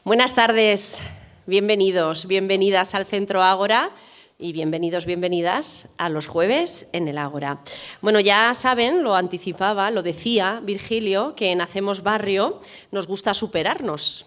Buenas tardes, bienvenidos, bienvenidas al Centro Ágora y bienvenidos, bienvenidas a los jueves en el Ágora. Bueno, ya saben, lo anticipaba, lo decía Virgilio, que en Hacemos Barrio nos gusta superarnos.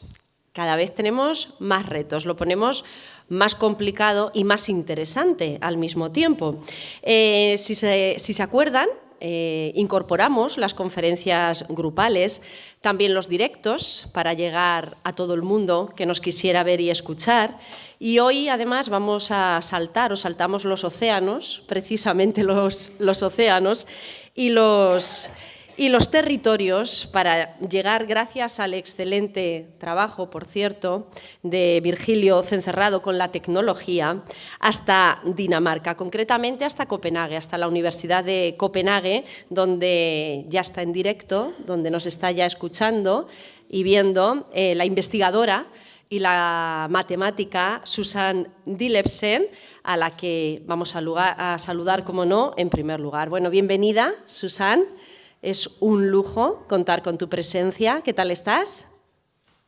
Cada vez tenemos más retos, lo ponemos más complicado y más interesante al mismo tiempo. Si se acuerdan, incorporamos las conferencias grupales, también los directos para llegar a todo el mundo que nos quisiera ver y escuchar. Y hoy además vamos a saltamos los océanos, precisamente los océanos y los territorios para llegar, gracias al excelente trabajo, por cierto, de Virgilio Cencerrado con la tecnología, hasta Dinamarca, concretamente hasta Copenhague, hasta la Universidad de Copenhague, donde ya está en directo, donde nos está ya escuchando y viendo la investigadora y la matemática Susan Ditlevsen, a la que vamos a saludar, como no, en primer lugar. Bueno, bienvenida, Susan. Es un lujo contar con tu presencia. ¿Qué tal estás?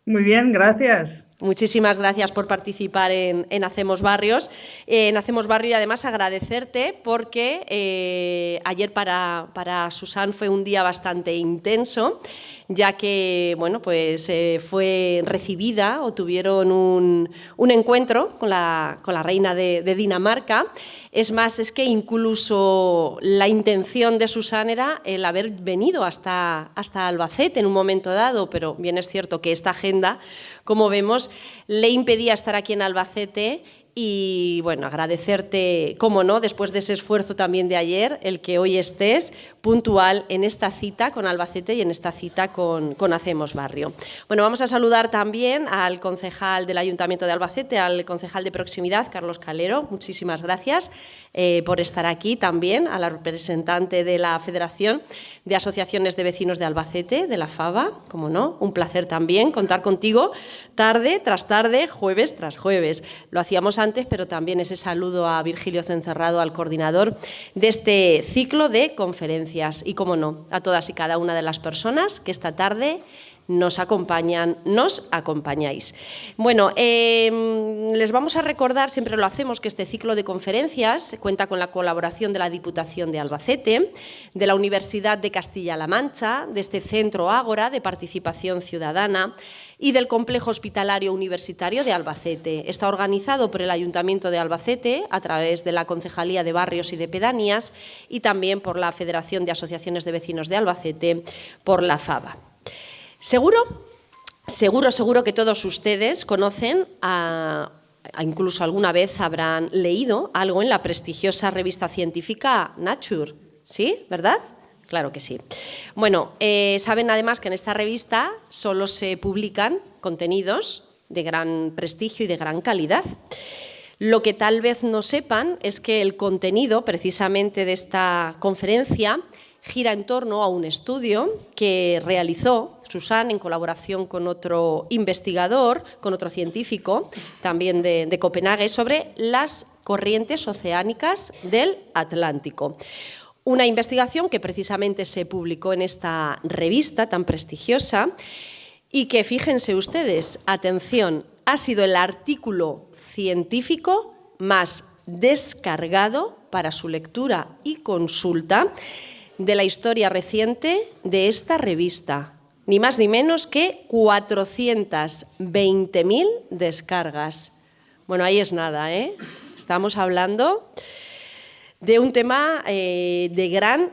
Muy bien, gracias. Muchísimas gracias por participar en Hacemos Barrios. En Hacemos Barrio y además agradecerte porque ayer para Susan fue un día bastante intenso, ya que bueno, pues, fue recibida o tuvieron un encuentro con la reina de Dinamarca. Es más, es que incluso la intención de Susan era el haber venido hasta Albacete en un momento dado, pero bien es cierto que esta agenda, como vemos, le impedía estar aquí en Albacete. Y bueno, agradecerte, cómo no, después de ese esfuerzo también de ayer, el que hoy estés puntual en esta cita con Albacete y en esta cita con Hacemos Barrio. Bueno, vamos a saludar también al concejal del Ayuntamiento de Albacete, al concejal de proximidad, Carlos Calero. Muchísimas gracias por estar aquí también, a la representante de la Federación de Asociaciones de Vecinos de Albacete, de la FAVA, como no, un placer también contar contigo tarde tras tarde, jueves tras jueves. Lo hacíamos antes, pero también ese saludo a Virgilio Cencerrado, al coordinador de este ciclo de conferencias y, como no, a todas y cada una de las personas que esta tarde nos acompañan, nos acompañáis. Bueno, les vamos a recordar, siempre lo hacemos, que este ciclo de conferencias cuenta con la colaboración de la Diputación de Albacete, de la Universidad de Castilla-La Mancha, de este Centro Ágora de Participación Ciudadana y del Complejo Hospitalario Universitario de Albacete. Está organizado por el Ayuntamiento de Albacete a través de la Concejalía de Barrios y de Pedanías y también por la Federación de Asociaciones de Vecinos de Albacete, por la FAVA. Seguro que todos ustedes conocen, incluso alguna vez habrán leído algo en la prestigiosa revista científica Nature, ¿sí? ¿Verdad? Claro que sí. Bueno, saben además que en esta revista solo se publican contenidos de gran prestigio y de gran calidad. Lo que tal vez no sepan es que el contenido precisamente de esta conferencia gira en torno a un estudio que realizó Susan en colaboración con otro investigador, con otro científico también de Copenhague, sobre las corrientes oceánicas del Atlántico. Una investigación que precisamente se publicó en esta revista tan prestigiosa y que, fíjense ustedes, atención, ha sido el artículo científico más descargado para su lectura y consulta de la historia reciente de esta revista. Ni más ni menos que 420.000 descargas. Bueno, ahí es nada, ¿eh? Estamos hablando de un tema de gran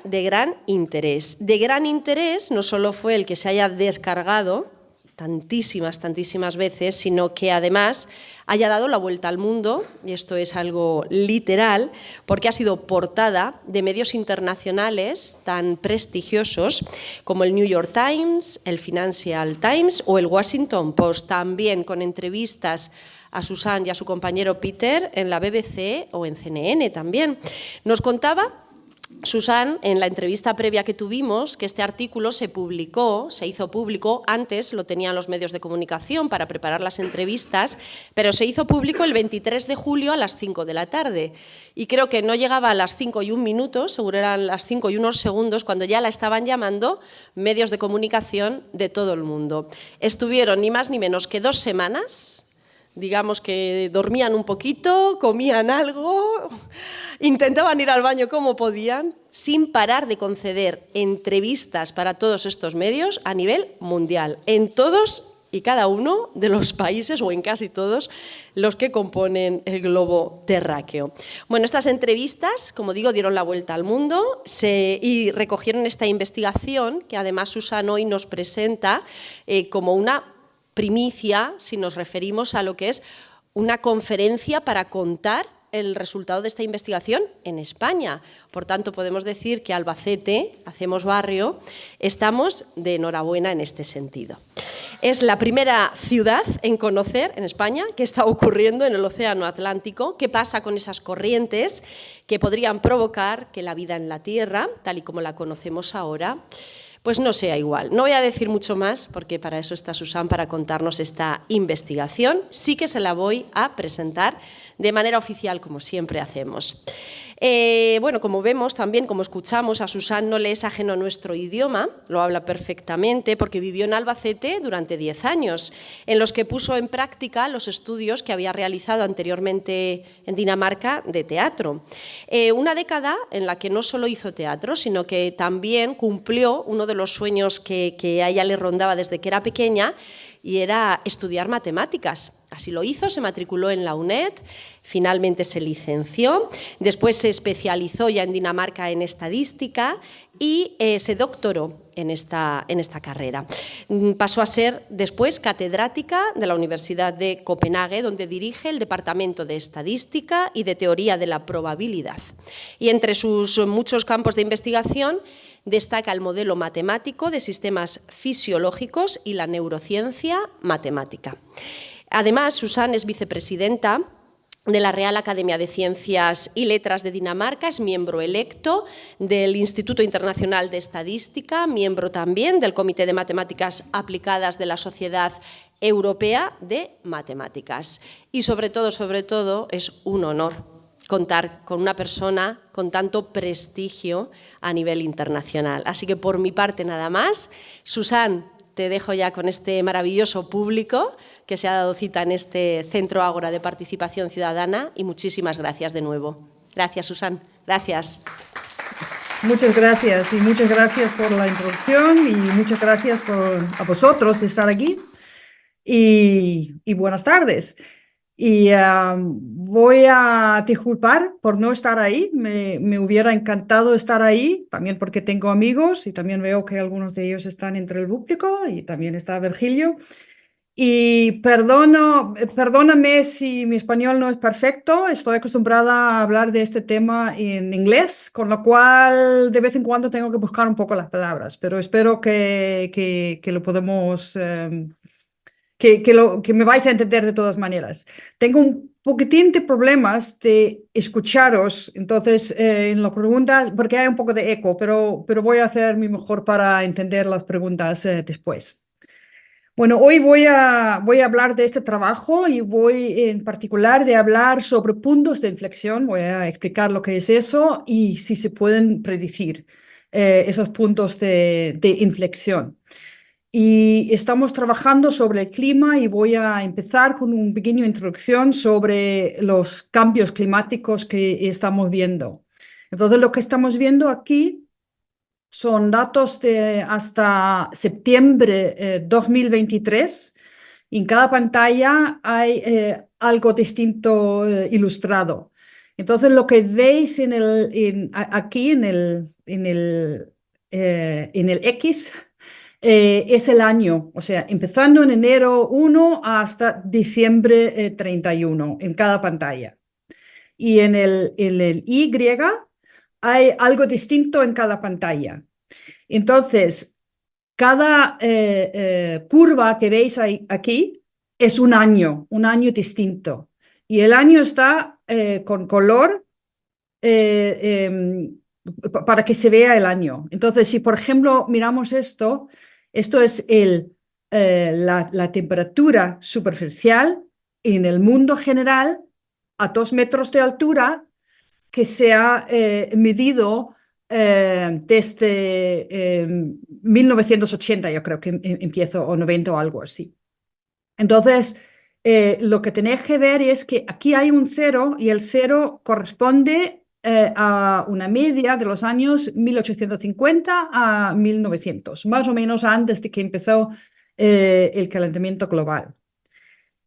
interés. De gran interés no solo fue el que se haya descargado tantísimas veces, sino que además haya dado la vuelta al mundo, y esto es algo literal, porque ha sido portada de medios internacionales tan prestigiosos como el New York Times, el Financial Times o el Washington Post, también con entrevistas a Susan y a su compañero Peter en la BBC o en CNN también. Nos contaba Susan, en la entrevista previa que tuvimos, que este artículo se publicó, se hizo público, antes lo tenían los medios de comunicación para preparar las entrevistas, pero se hizo público el 23 de julio a las 5 de la tarde. Y creo que no llegaba a las 5 y 1 minuto, seguro eran las 5 y unos segundos, cuando ya la estaban llamando medios de comunicación de todo el mundo. Estuvieron ni más ni menos que 2 semanas, digamos que dormían un poquito, comían algo, intentaban ir al baño como podían, sin parar de conceder entrevistas para todos estos medios a nivel mundial, en todos y cada uno de los países, o en casi todos, los que componen el globo terráqueo. Bueno, estas entrevistas, como digo, dieron la vuelta al mundo y recogieron esta investigación, que además Susan hoy nos presenta como una primicia, si nos referimos a lo que es una conferencia para contar el resultado de esta investigación en España. Por tanto, podemos decir que Albacete, Hacemos Barrio, estamos de enhorabuena en este sentido. Es la primera ciudad en conocer en España qué está ocurriendo en el Océano Atlántico, qué pasa con esas corrientes que podrían provocar que la vida en la Tierra, tal y como la conocemos ahora, pues no sea igual. No voy a decir mucho más, porque para eso está Susan, para contarnos esta investigación. Sí que se la voy a presentar de manera oficial, como siempre hacemos. Bueno, como vemos también, como escuchamos, a Susan no le es ajeno nuestro idioma, lo habla perfectamente porque vivió en Albacete durante 10 años, en los que puso en práctica los estudios que había realizado anteriormente en Dinamarca de teatro. Una década en la que no solo hizo teatro, sino que también cumplió uno de los sueños que a ella le rondaba desde que era pequeña, y era estudiar matemáticas. Así lo hizo, se matriculó en la UNED, finalmente se licenció, después se especializó ya en Dinamarca en estadística y se doctoró en esta carrera. Pasó a ser después catedrática de la Universidad de Copenhague, donde dirige el Departamento de Estadística y de Teoría de la Probabilidad. Y entre sus muchos campos de investigación destaca el modelo matemático de sistemas fisiológicos y la neurociencia matemática. Además, Susan es vicepresidenta de la Real Academia de Ciencias y Letras de Dinamarca, es miembro electo del Instituto Internacional de Estadística, miembro también del Comité de Matemáticas Aplicadas de la Sociedad Europea de Matemáticas. Y sobre todo, es un honor contar con una persona con tanto prestigio a nivel internacional. Así que por mi parte nada más. Susan, te dejo ya con este maravilloso público que se ha dado cita en este Centro Ágora de Participación Ciudadana y muchísimas gracias de nuevo. Gracias, Susan. Gracias. Muchas gracias y muchas gracias por la introducción y muchas gracias a vosotros de estar aquí y buenas tardes. Y voy a disculpar por no estar ahí, me hubiera encantado estar ahí, también porque tengo amigos y también veo que algunos de ellos están entre el público y también está Virgilio. Y perdóname si mi español no es perfecto, estoy acostumbrada a hablar de este tema en inglés, con lo cual de vez en cuando tengo que buscar un poco las palabras, pero espero que lo podemos... que me vais a entender de todas maneras. Tengo un poquitín de problemas de escucharos, entonces en las preguntas, porque hay un poco de eco, pero voy a hacer mi mejor para entender las preguntas después. Bueno, hoy voy a hablar de este trabajo y voy en particular de hablar sobre puntos de inflexión. Voy a explicar lo que es eso y si se pueden predecir esos puntos de inflexión. Y estamos trabajando sobre el clima y voy a empezar con una pequeña introducción sobre los cambios climáticos que estamos viendo. Entonces, lo que estamos viendo aquí son datos de hasta septiembre 2023. Y en cada pantalla hay algo distinto ilustrado. Entonces, lo que veis aquí en el X es el año, o sea, empezando en enero 1 hasta diciembre 31 en cada pantalla. Y en el Y hay algo distinto en cada pantalla. Entonces, cada curva que veis aquí es un año distinto. Y el año está con color para que se vea el año. Entonces, si por ejemplo miramos esto es la temperatura superficial en el mundo general a 2 metros de altura que se ha medido desde 1980, yo creo que empiezo, o 90 o algo así. Entonces, lo que tenéis que ver es que aquí hay un cero y el cero corresponde a una media de los años 1850 a 1900, más o menos antes de que empezó el calentamiento global.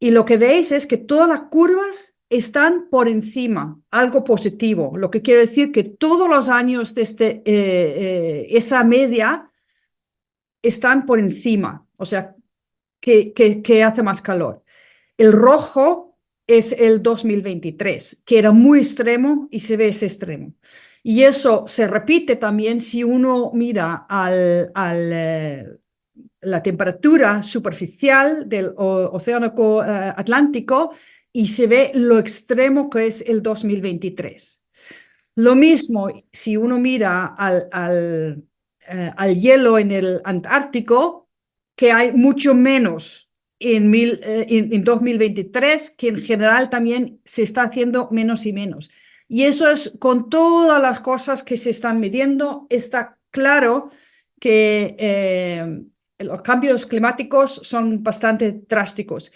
Y lo que veis es que todas las curvas están por encima, algo positivo, lo que quiere decir que todos los años desde esa media están por encima, o sea, que hace más calor. El rojo es el 2023, que era muy extremo y se ve ese extremo. Y eso se repite también si uno mira la temperatura superficial del océano Atlántico y se ve lo extremo que es el 2023. Lo mismo si uno mira al hielo en el Antártico, que hay mucho menos en 2023, que en general también se está haciendo menos y menos. Y eso es con todas las cosas que se están midiendo, está claro que los cambios climáticos son bastante drásticos.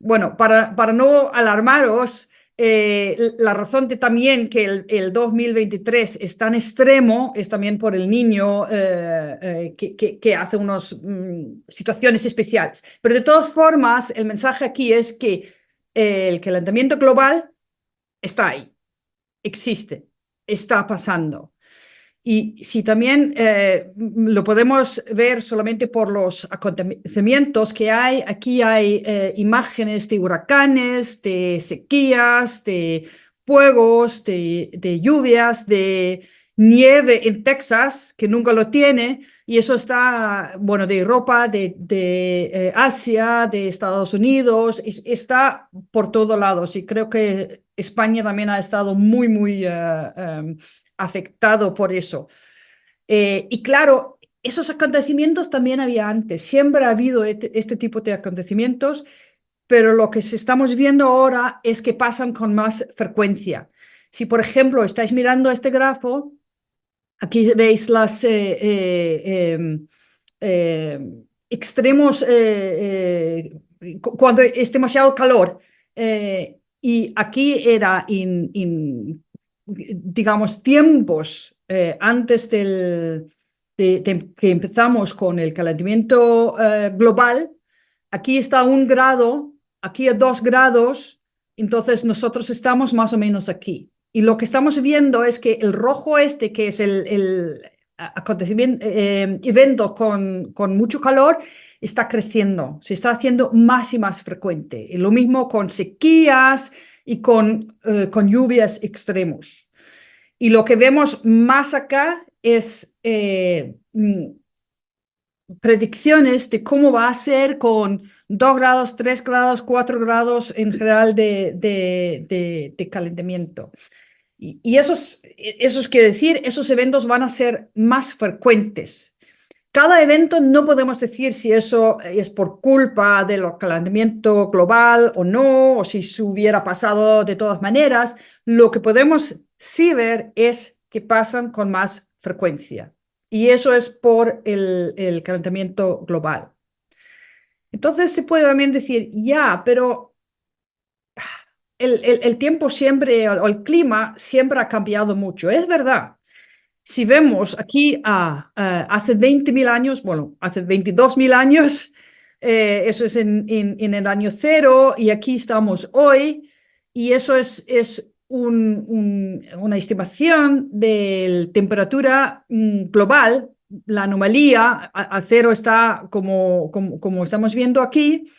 Bueno, para no alarmaros, la razón de también que el 2023 es tan extremo es también por el niño que hace unas situaciones especiales. Pero de todas formas, el mensaje aquí es que el calentamiento global está ahí, existe, está pasando. Y si también lo podemos ver solamente por los acontecimientos que hay, aquí hay imágenes de huracanes, de sequías, de fuegos, de lluvias, de nieve en Texas, que nunca lo tiene, y eso está, bueno, de Europa, de Asia, de Estados Unidos, está por todos lados, y creo que España también ha estado muy, muy afectado por eso. Y claro, esos acontecimientos también había antes, siempre ha habido este tipo de acontecimientos, pero lo que estamos viendo ahora es que pasan con más frecuencia. Si, por ejemplo, estáis mirando este grafo, aquí veis las extremos cuando es demasiado calor. Y aquí era digamos, tiempos antes de que empezamos con el calentamiento global. Aquí está 1 grado, aquí a 2 grados, entonces nosotros estamos más o menos aquí. Y lo que estamos viendo es que el rojo este, que es el acontecimiento, evento con mucho calor, está creciendo, se está haciendo más y más frecuente. Y lo mismo con sequías y con lluvias extremos. Y lo que vemos más acá es predicciones de cómo va a ser con 2 grados, 3 grados, 4 grados en general de calentamiento. Y esos quiere decir, esos eventos van a ser más frecuentes. Cada evento no podemos decir si eso es por culpa del calentamiento global o no, o si se hubiera pasado de todas maneras. Lo que podemos sí ver es que pasan con más frecuencia. Y eso es por el calentamiento global. Entonces se puede también decir, ya, pero el tiempo siempre, o el clima siempre ha cambiado mucho. Es verdad. Si vemos aquí hace 20.000 años, bueno, hace 22.000 años, eso es en el año cero, y aquí estamos hoy, y eso es una estimación de la temperatura global. La anomalía a cero está como estamos viendo aquí,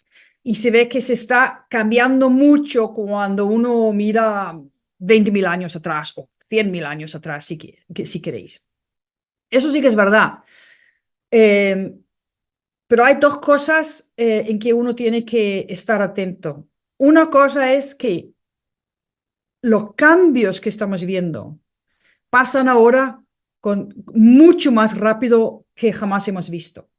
y se ve que se está cambiando mucho cuando uno mira 20.000 años atrás o 100.000 años atrás, si queréis. Eso sí que es verdad. Eh, pero hay dos cosas en que uno tiene que estar atento. Una cosa es que los cambios que estamos viendo pasan ahora mucho más rápido que jamás hemos visto.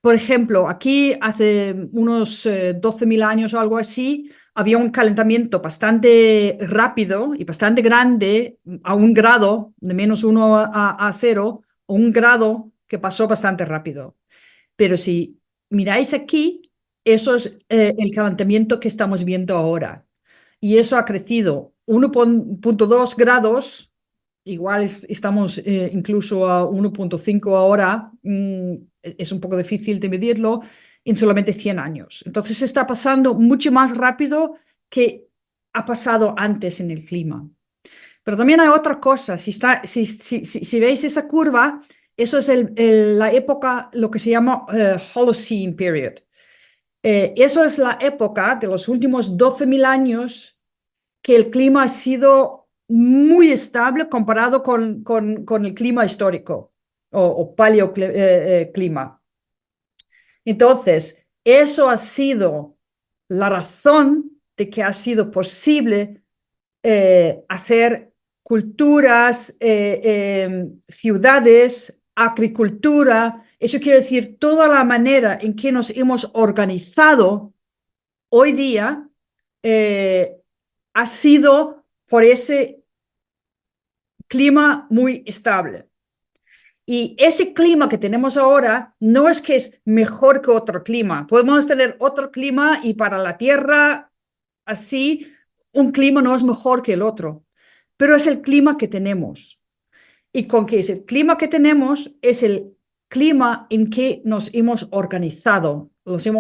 Por ejemplo, aquí hace unos 12.000 años o algo así, había un calentamiento bastante rápido y bastante grande, a 1 grado, de -1 a 0, o 1 grado que pasó bastante rápido. Pero si miráis aquí, eso es el calentamiento que estamos viendo ahora. Y eso ha crecido 1,2 grados, igual estamos incluso a 1,5 ahora, es un poco difícil de medirlo, en solamente 100 años. Entonces está pasando mucho más rápido que ha pasado antes en el clima. Pero también hay otra cosa, si veis esa curva, eso es la época, lo que se llama Holocene Period. Eso es la época de los últimos 12.000 años que el clima ha sido muy estable comparado con el clima histórico o paleoclima. Entonces, eso ha sido la razón de que ha sido posible hacer culturas, ciudades, agricultura. Eso quiere decir toda la manera en que nos hemos organizado hoy día ha sido por ese clima muy estable. Y ese clima que tenemos ahora no es que es mejor que otro clima. Podemos tener otro clima y para la Tierra así, un clima no es mejor que el otro, pero es el clima que tenemos. Y con que es el clima que tenemos, es el clima en que nos hemos organizado,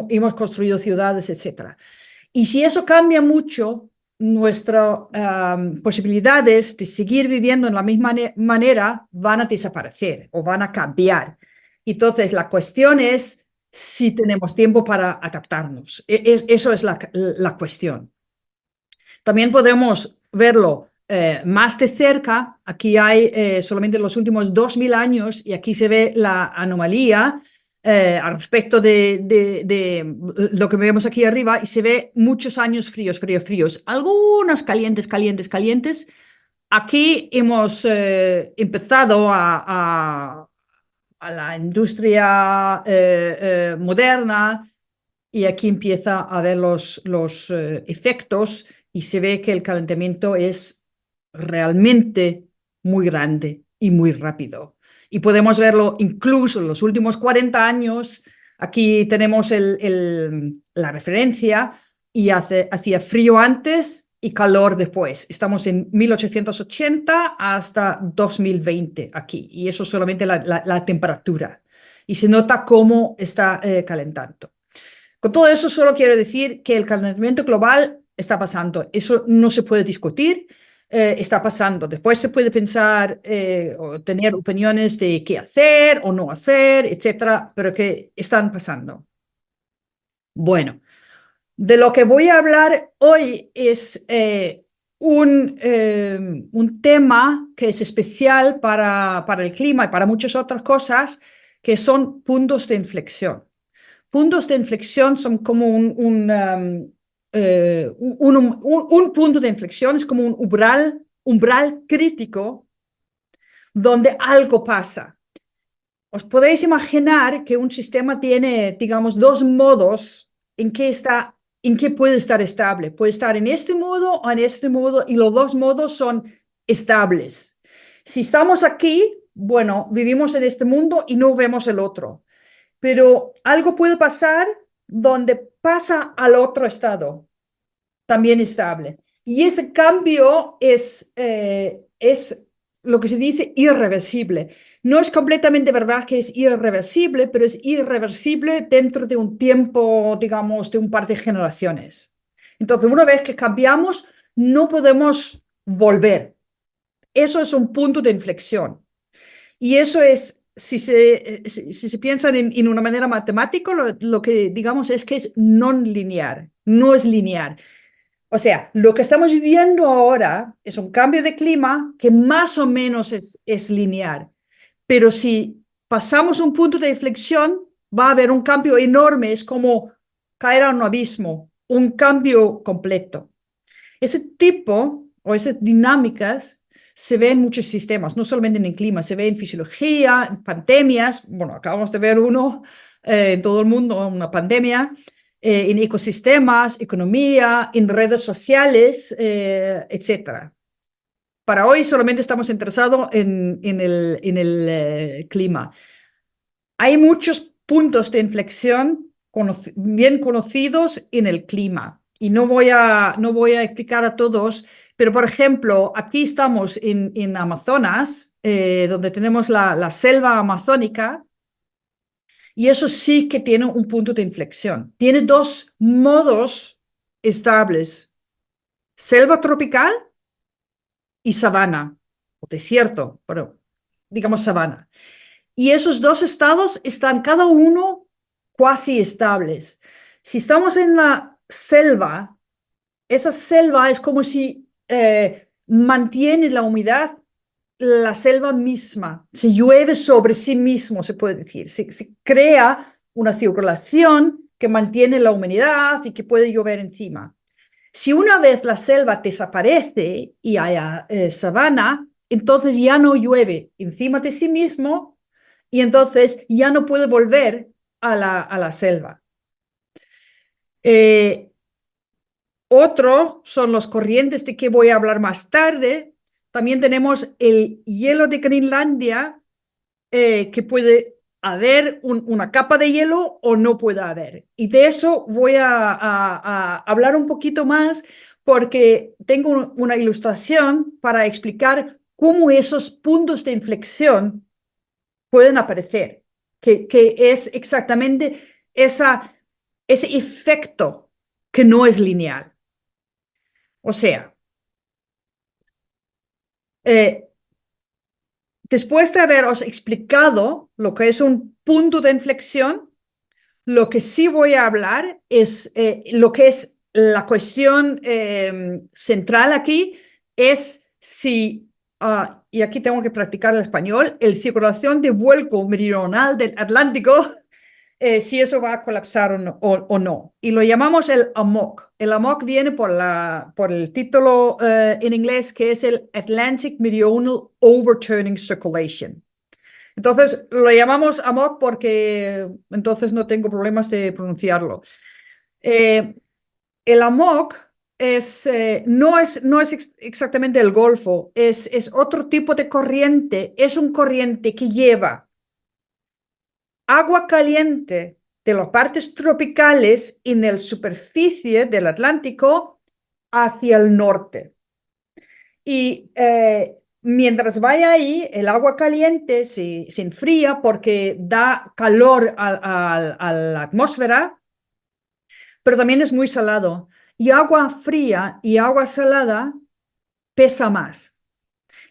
hemos construido ciudades, etc. Y si eso cambia mucho, nuestras posibilidades de seguir viviendo en la misma manera van a desaparecer o van a cambiar. Entonces, la cuestión es si tenemos tiempo para adaptarnos. Eso es la cuestión. También podemos verlo más de cerca. Aquí hay solamente los últimos 2.000 años y aquí se ve la anomalía al respecto de lo que vemos aquí arriba y se ve muchos años fríos, fríos, fríos. Algunos calientes, calientes, calientes. Aquí hemos empezado a la industria moderna y aquí empieza a ver los efectos y se ve que el calentamiento es realmente muy grande y muy rápido. Y podemos verlo incluso en los últimos 40 años. Aquí tenemos la referencia y hacía frío antes y calor después. Estamos en 1880 hasta 2020 aquí y eso es solamente la temperatura. Y se nota cómo está calentando. Con todo eso solo quiero decir que el calentamiento global está pasando. Eso no se puede discutir, está pasando. Después se puede pensar o tener opiniones de qué hacer o no hacer, etcétera, pero que están pasando. Bueno, de lo que voy a hablar hoy es un tema que es especial para el clima y para muchas otras cosas, que son puntos de inflexión. Puntos de inflexión son como un punto de inflexión, es como un umbral crítico donde algo pasa. Os podéis imaginar que un sistema tiene, digamos, dos modos en que puede estar estable. Puede estar en este modo o en este modo y los dos modos son estables. Si estamos aquí, bueno, vivimos en este mundo y no vemos el otro. Pero algo puede pasar donde pasa al otro estado, también estable. Y ese cambio es lo que se dice irreversible. No es completamente verdad que es irreversible, pero es irreversible dentro de un tiempo, digamos, de un par de generaciones. Entonces, una vez que cambiamos, no podemos volver. Eso es un punto de inflexión. Y eso es, si se piensan en una manera matemática, lo que digamos es que es non lineal, no es lineal. O sea, lo que estamos viviendo ahora es un cambio de clima que más o menos es lineal. Pero si pasamos un punto de inflexión, va a haber un cambio enorme, es como caer a un abismo, un cambio completo. Ese tipo o esas dinámicas se ve en muchos sistemas, no solamente en el clima, se ve en fisiología, en pandemias. Bueno, acabamos de ver uno en todo el mundo, una pandemia, en ecosistemas, economía, en redes sociales, etcétera. Para hoy solamente estamos interesados en el clima. Hay muchos puntos de inflexión bien conocidos en el clima y no voy a explicar a todos, pero por ejemplo, aquí estamos en Amazonas, donde tenemos la selva amazónica, y eso sí que tiene un punto de inflexión. Tiene dos modos estables: selva tropical y sabana, o desierto, pero digamos sabana. Y esos dos estados están cada uno cuasi estables. Si estamos en la selva, esa selva es como si mantiene la humedad la selva misma, se llueve sobre sí mismo, se puede decir, se crea una circulación que mantiene la humedad y que puede llover encima. Si una vez la selva desaparece y haya sabana, entonces ya no llueve encima de sí mismo y entonces ya no puede volver a la selva. Eh, Otro son los corrientes de que voy a hablar más tarde. También tenemos el hielo de Groenlandia, que puede haber una capa de hielo o no puede haber. Y de eso voy a hablar un poquito más porque tengo una ilustración para explicar cómo esos puntos de inflexión pueden aparecer, que es exactamente ese efecto que no es lineal. O sea, eh, después de haberos explicado lo que es un punto de inflexión, lo que sí voy a hablar es lo que es la cuestión central aquí, es si, y aquí tengo que practicar el español, el circulación de vuelco meridional del Atlántico, si eso va a colapsar o no. Y lo llamamos el AMOC. El AMOC viene por el título en inglés, que es el Atlantic Meridional Overturning Circulation. Entonces lo llamamos AMOC porque entonces no tengo problemas de pronunciarlo. Eh, el AMOC no es exactamente el Golfo, es otro tipo de corriente. Es un corriente que lleva agua caliente de las partes tropicales en la superficie del Atlántico hacia el norte. Y mientras vaya ahí, el agua caliente se enfría porque da calor a la atmósfera, pero también es muy salado. Y agua fría y agua salada pesa más.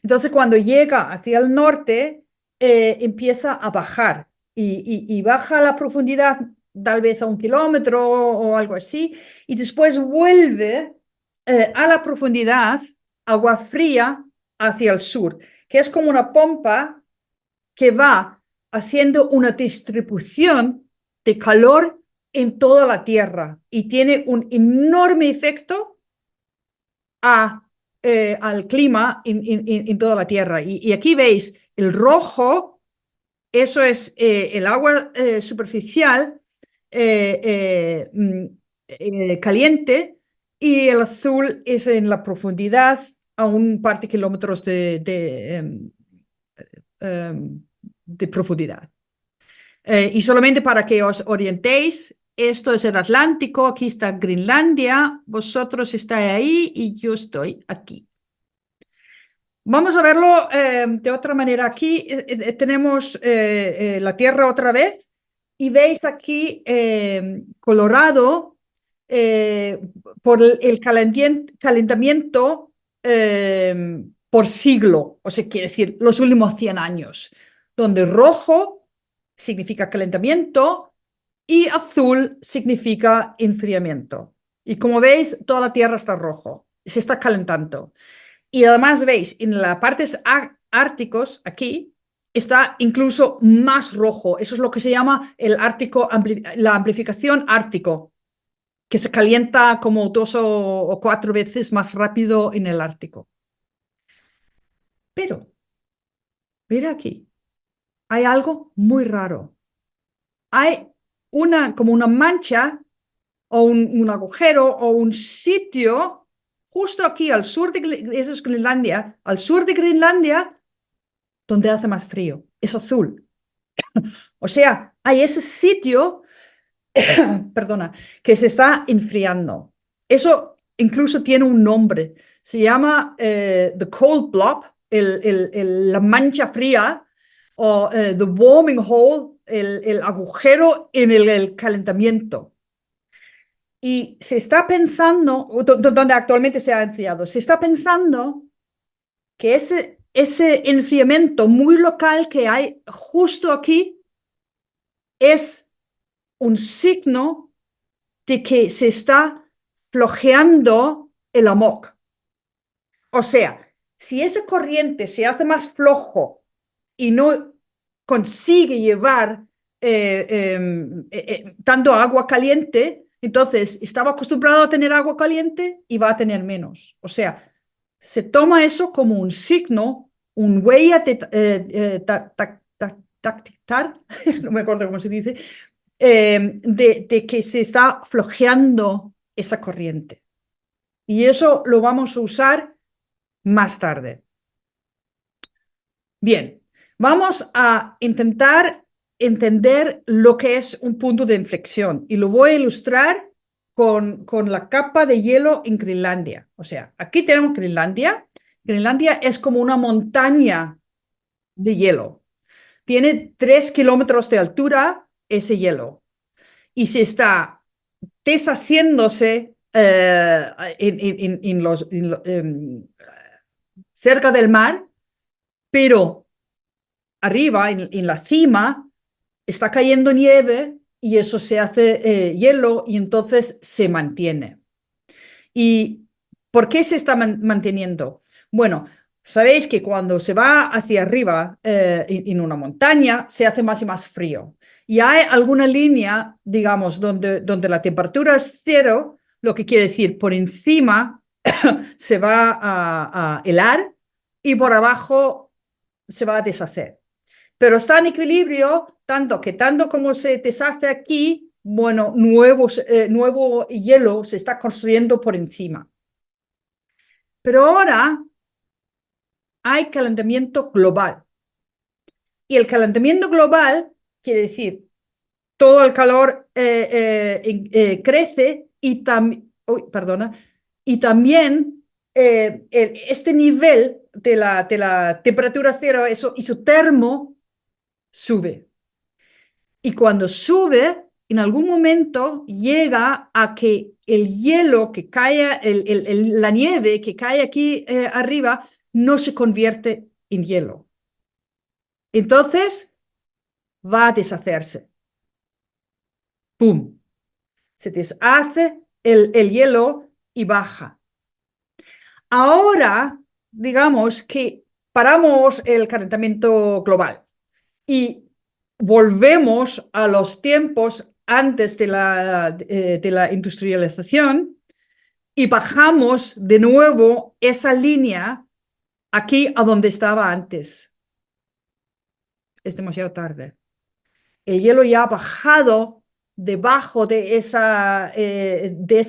Entonces, cuando llega hacia el norte, empieza a bajar y baja a la profundidad tal vez a 1 kilómetro o algo así, y después vuelve a la profundidad, agua fría, hacia el sur, que es como una pompa que va haciendo una distribución de calor en toda la Tierra y tiene un enorme efecto al clima en toda la Tierra. Y aquí veis el rojo, eso es el agua superficial caliente, y el azul es en la profundidad a un par de kilómetros de profundidad. Y solamente para que os orientéis, esto es el Atlántico, aquí está Groenlandia, vosotros estáis ahí y yo estoy aquí. Vamos a verlo de otra manera. Aquí tenemos la Tierra otra vez y veis aquí colorado por el calentamiento por siglo, o sea, quiere decir los últimos 100 años, donde rojo significa calentamiento y azul significa enfriamiento. Y como veis, toda la Tierra está rojo, se está calentando. Y además veis, en las partes árticos, aquí, está incluso más rojo. Eso es lo que se llama la amplificación ártico, que se calienta como 2 o 4 veces más rápido en el Ártico. Pero, mira aquí, hay algo muy raro. Hay como una mancha o un agujero o un sitio justo aquí al sur eso es Groenlandia, al sur de Groenlandia, donde hace más frío. Es azul. O sea, hay ese sitio, perdona, que se está enfriando. Eso incluso tiene un nombre. Se llama the cold blob, la mancha fría, o the warming hole, el agujero en el calentamiento. Y se está pensando, donde actualmente se ha enfriado, se está pensando que ese enfriamiento muy local que hay justo aquí es un signo de que se está flojeando el amok. O sea, si esa corriente se hace más flojo y no consigue llevar tanto agua caliente, entonces estaba acostumbrado a tener agua caliente y va a tener menos. O sea, se toma eso como un signo, un huella tactitar, no me acuerdo cómo se dice, de que se está flojeando esa corriente. Y eso lo vamos a usar más tarde. Bien, vamos a intentar entender lo que es un punto de inflexión y lo voy a ilustrar con la capa de hielo en Groenlandia. O sea, aquí tenemos Groenlandia. Groenlandia es como una montaña de hielo. Tiene 3 kilómetros de altura ese hielo y se está deshaciéndose cerca del mar, pero arriba, en la cima, está cayendo nieve y eso se hace hielo y entonces se mantiene. ¿Y por qué se está manteniendo? Bueno, sabéis que cuando se va hacia arriba en una montaña se hace más y más frío. Y hay alguna línea, digamos, donde la temperatura es cero, lo que quiere decir por encima se va a helar y por abajo se va a deshacer. Pero está en equilibrio tanto como se deshace aquí, bueno, nuevo hielo se está construyendo por encima. Pero ahora hay calentamiento global. Y el calentamiento global quiere decir todo el calor crece y, y también este nivel de la temperatura cero, eso isotermo, sube. Y cuando sube, en algún momento llega a que el hielo que cae, la nieve que cae aquí arriba, no se convierte en hielo. Entonces va a deshacerse. ¡Pum! Se deshace el hielo y baja. Ahora, digamos que paramos el calentamiento global y volvemos a los tiempos antes de la industrialización y bajamos de nuevo esa línea aquí a donde estaba antes. Es demasiado tarde. El hielo ya ha bajado debajo de esa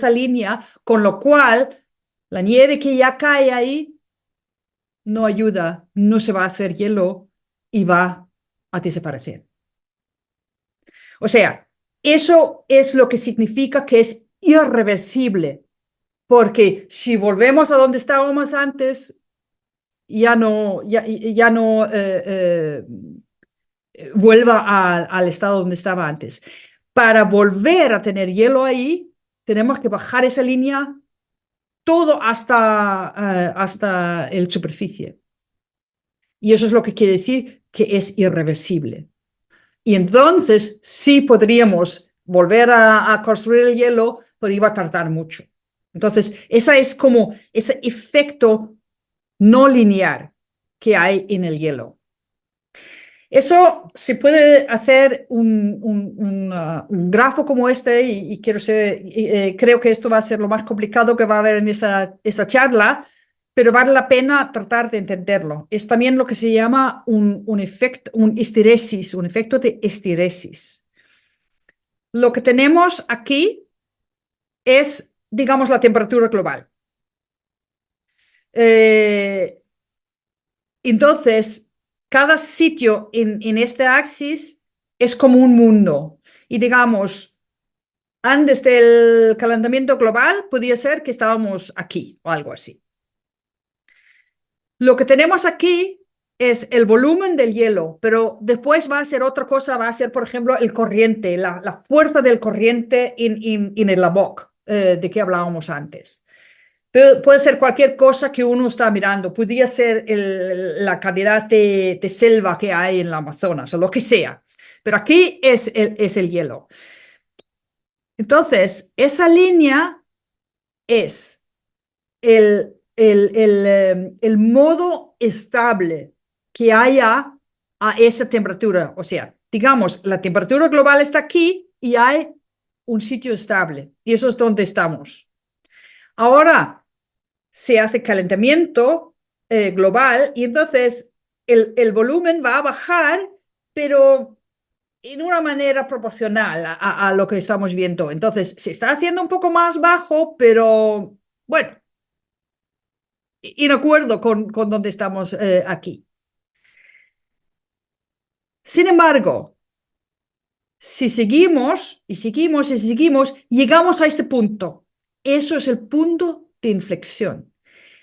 línea, con lo cual la nieve que ya cae ahí no ayuda, no se va a hacer hielo y va a desaparecer. O sea, eso es lo que significa que es irreversible, porque si volvemos a donde estábamos antes, ya no vuelva al estado donde estaba antes. Para volver a tener hielo ahí, tenemos que bajar esa línea todo hasta la superficie. Y eso es lo que quiere decir que es irreversible. Y entonces sí podríamos volver a construir el hielo, pero iba a tardar mucho. Entonces, esa es como ese efecto no lineal que hay en el hielo. Eso se puede hacer un grafo como este y creo que esto va a ser lo más complicado que va a haber en esa charla, pero vale la pena tratar de entenderlo. Es también lo que se llama un efecto, un efecto de esteresis. Lo que tenemos aquí es, digamos, la temperatura global. Entonces, cada sitio en este axis es como un mundo. Y digamos, antes del calentamiento global podía ser que estábamos aquí o algo así. Lo que tenemos aquí es el volumen del hielo, pero después va a ser otra cosa, va a ser, por ejemplo, el corriente, la fuerza del corriente en el Lavok, de que hablábamos antes. Pero puede ser cualquier cosa que uno está mirando, podría ser la cantidad de selva que hay en la Amazonas o lo que sea, pero aquí es el hielo. Entonces, esa línea es el modo estable que haya a esa temperatura. O sea, digamos, la temperatura global está aquí y hay un sitio estable. Y eso es donde estamos. Ahora se hace calentamiento global y entonces el volumen va a bajar, pero en una manera proporcional a lo que estamos viendo. Entonces, se está haciendo un poco más bajo, pero bueno, en acuerdo con donde estamos aquí. Sin embargo, si seguimos y seguimos y seguimos, llegamos a este punto. Eso es el punto de inflexión.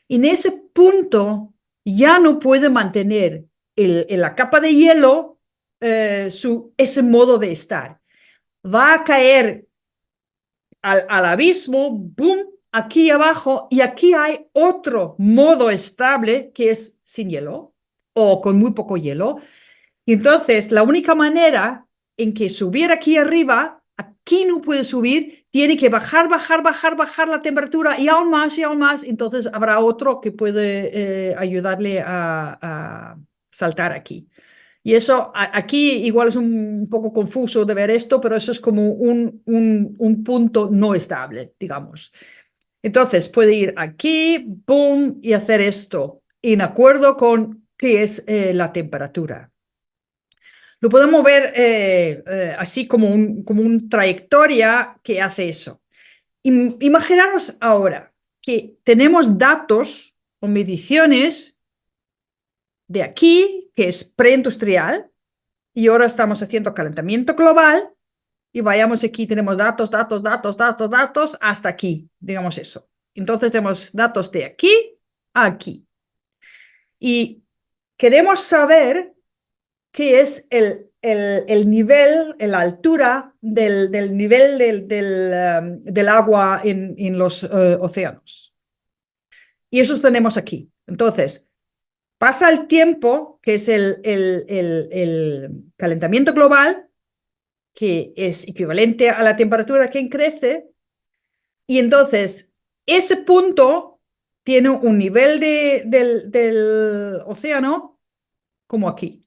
En ese punto ya no puede mantener la capa de hielo ese modo de estar. Va a caer al abismo, boom, aquí abajo, y aquí hay otro modo estable que es sin hielo o con muy poco hielo. Y entonces, la única manera en que subir aquí arriba, aquí no puede subir, tiene que bajar, bajar, bajar, bajar la temperatura y aún más y aún más. Entonces, habrá otro que puede ayudarle a saltar aquí. Y eso aquí igual es un poco confuso de ver esto, pero eso es como un punto no estable, digamos. Entonces puede ir aquí, boom, y hacer esto, en acuerdo con qué es la temperatura. Lo podemos ver así como un trayectoria que hace eso. Imaginaros ahora que tenemos datos o mediciones de aquí, que es preindustrial, y ahora estamos haciendo calentamiento global, y vayamos aquí, tenemos datos, datos, datos, datos, datos, hasta aquí, digamos eso. Entonces tenemos datos de aquí a aquí. Y queremos saber qué es el nivel, la altura del nivel del agua en los océanos. Y eso tenemos aquí. Entonces, pasa el tiempo, que es el calentamiento global, que es equivalente a la temperatura que crece, y entonces ese punto tiene un nivel del océano como aquí.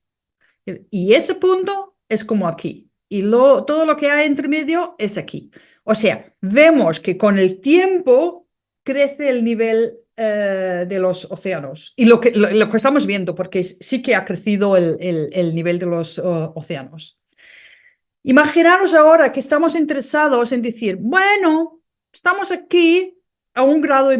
Y ese punto es como aquí. Y todo lo que hay entre medio es aquí. O sea, vemos que con el tiempo crece el nivel de los océanos. Y lo que estamos viendo, porque sí que ha crecido el nivel de los océanos. Imaginaros ahora que estamos interesados en decir, bueno, estamos aquí a 1,5 grados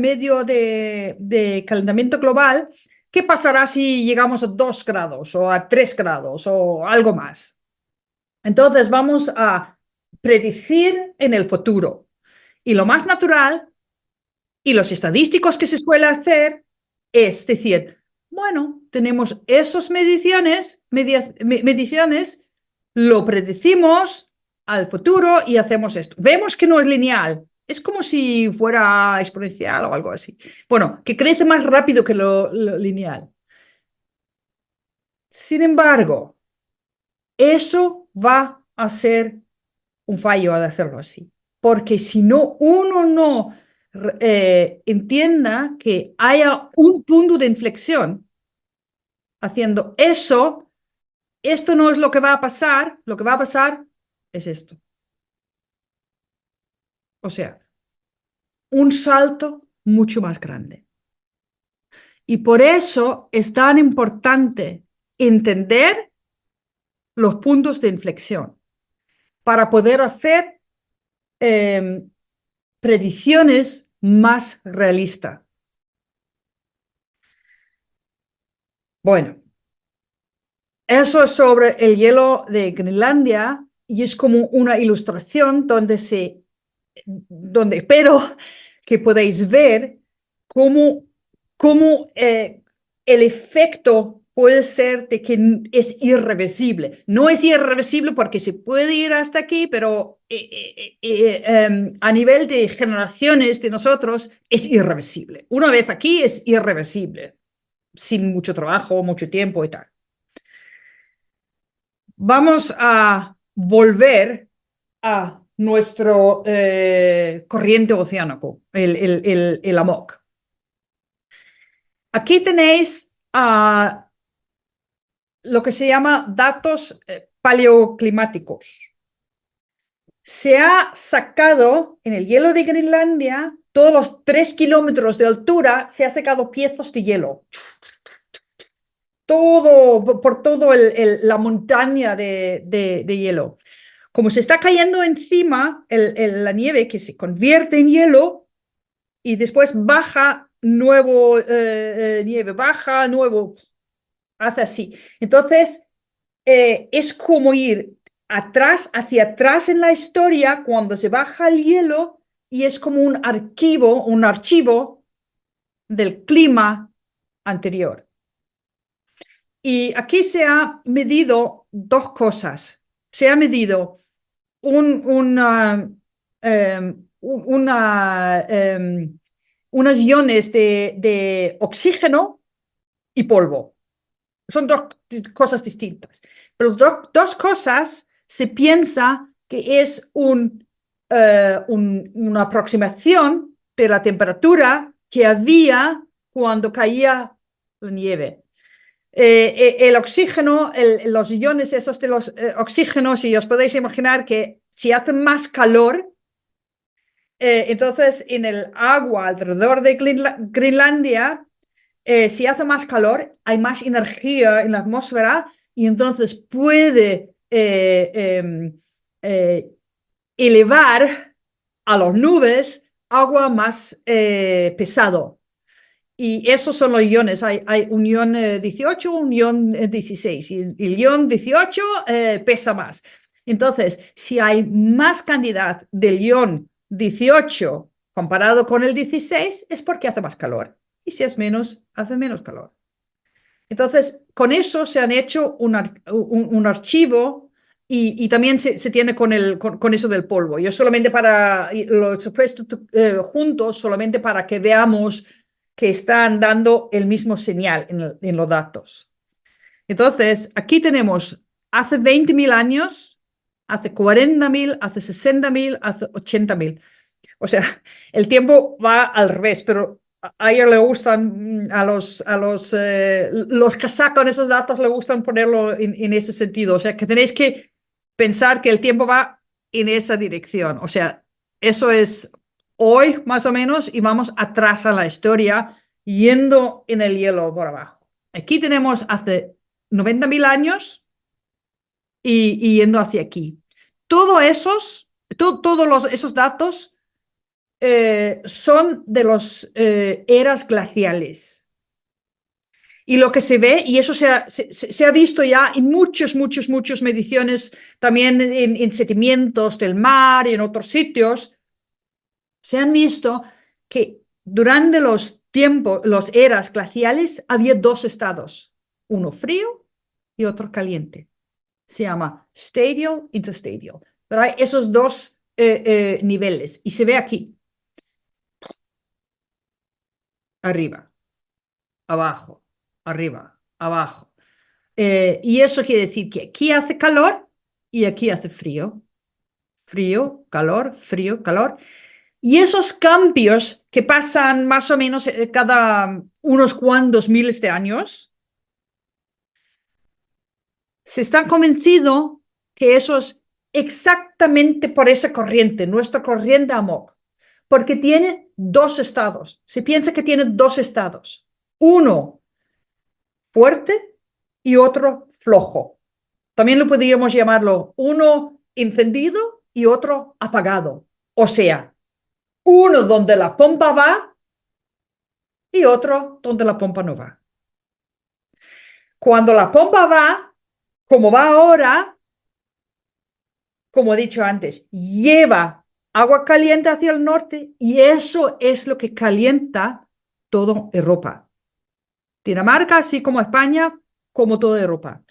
de calentamiento global. ¿Qué pasará si llegamos a 2 grados o a 3 grados o algo más? Entonces vamos a predecir en el futuro. Y lo más natural y los estadísticos que se suele hacer es decir, bueno, tenemos esas mediciones, lo predecimos al futuro y hacemos esto. Vemos que no es lineal, es como si fuera exponencial o algo así. Bueno, que crece más rápido que lo lineal. Sin embargo, eso va a ser un fallo al hacerlo así, porque si no, uno no entienda que haya un punto de inflexión haciendo eso, esto no es lo que va a pasar, lo que va a pasar es esto. O sea, un salto mucho más grande. Y por eso es tan importante entender los puntos de inflexión para poder hacer predicciones más realistas. Bueno, eso es sobre el hielo de Groenlandia y es como una ilustración donde espero que podáis ver cómo el efecto puede ser de que es irreversible. No es irreversible porque se puede ir hasta aquí, pero a nivel de generaciones de nosotros es irreversible. Una vez aquí es irreversible, sin mucho trabajo, mucho tiempo y tal. Vamos a volver a nuestro corriente oceánico, el AMOC. Aquí tenéis lo que se llama datos paleoclimáticos. Se ha sacado en el hielo de Groenlandia, todos los 3 kilómetros de altura, se ha sacado piezas de hielo. Por toda la montaña de hielo. Como se está cayendo encima la nieve que se convierte en hielo y después baja nuevo nieve, baja nuevo, hace así. Entonces, es como ir atrás, hacia atrás en la historia cuando se baja el hielo y es como un archivo del clima anterior. Y aquí se ha medido dos cosas. Se ha medido unos iones de oxígeno y polvo. Son dos cosas distintas. Pero dos cosas se piensa que es una aproximación de la temperatura que había cuando caía la nieve. El oxígeno, los iones esos de los oxígenos, y os podéis imaginar que si hace más calor, entonces en el agua alrededor de Groenlandia, si hace más calor, hay más energía en la atmósfera y entonces puede elevar a las nubes agua más pesado. Y esos son los iones. Hay un ion 18, un ion 16. Y el ion 18 pesa más. Entonces, si hay más cantidad del ion 18 comparado con el 16, es porque hace más calor. Y si es menos, hace menos calor. Entonces, con eso se han hecho un archivo y también se tiene con eso del polvo. Yo solamente lo he puesto juntos, solamente para que veamos que están dando el mismo señal en los datos. Entonces, aquí tenemos hace 20.000 años, hace 40.000, hace 60.000, hace 80.000. O sea, el tiempo va al revés, pero a ellos le gustan, los que sacan esos datos le gustan ponerlo en ese sentido. O sea, que tenéis que pensar que el tiempo va en esa dirección. O sea, eso es hoy más o menos y vamos atrás a la historia yendo en el hielo por abajo. Aquí tenemos hace 90.000 años y yendo hacia aquí. Todos esos datos son de las eras glaciales. Y lo que se ve, y eso se ha visto ya en muchas mediciones, también en sedimentos del mar y en otros sitios, se han visto que durante los eras glaciales, había dos estados, uno frío y otro caliente. Se llama stadial, interstadial. Pero hay esos dos niveles y se ve aquí. Arriba, abajo, arriba, abajo. Y eso quiere decir que aquí hace calor y aquí hace frío. Frío, calor, frío, calor. Y esos cambios que pasan más o menos cada unos cuantos miles de años, se está convencido que eso es exactamente por esa corriente, nuestra corriente AMOC, porque tiene dos estados. Se piensa que tiene dos estados. Uno fuerte y otro flojo. También lo podríamos llamarlo uno encendido y otro apagado. O sea, uno donde la pompa va y otro donde la pompa no va. Cuando la pompa va, como va ahora, como he dicho antes, lleva agua caliente hacia el norte y eso es lo que calienta toda Europa. Dinamarca, así como España, como toda Europa.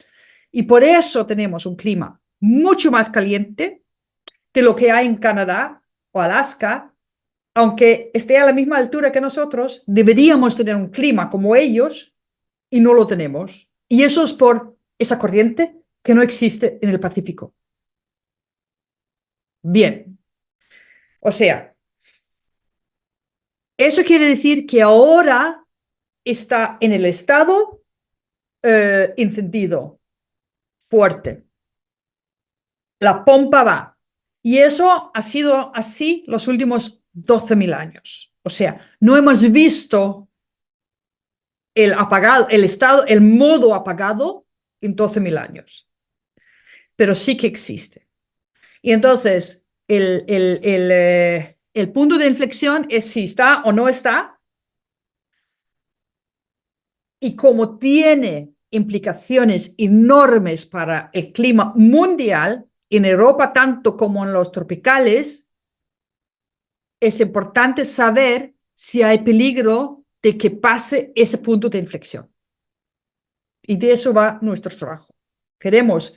Y por eso tenemos un clima mucho más caliente de lo que hay en Canadá o Alaska. Aunque esté a la misma altura que nosotros, deberíamos tener un clima como ellos y no lo tenemos. Y eso es por esa corriente que no existe en el Pacífico. Bien, o sea, eso quiere decir que ahora está en el estado encendido, fuerte. La pompa va. Y eso ha sido así los últimos 12.000 años. O sea, no hemos visto el apagado, el estado, el modo apagado en 12.000 años. Pero sí que existe. Y entonces, el punto de inflexión es si está o no está. Y como tiene implicaciones enormes para el clima mundial, en Europa tanto como en los tropicales, es importante saber si hay peligro de que pase ese punto de inflexión. Y de eso va nuestro trabajo. Queremos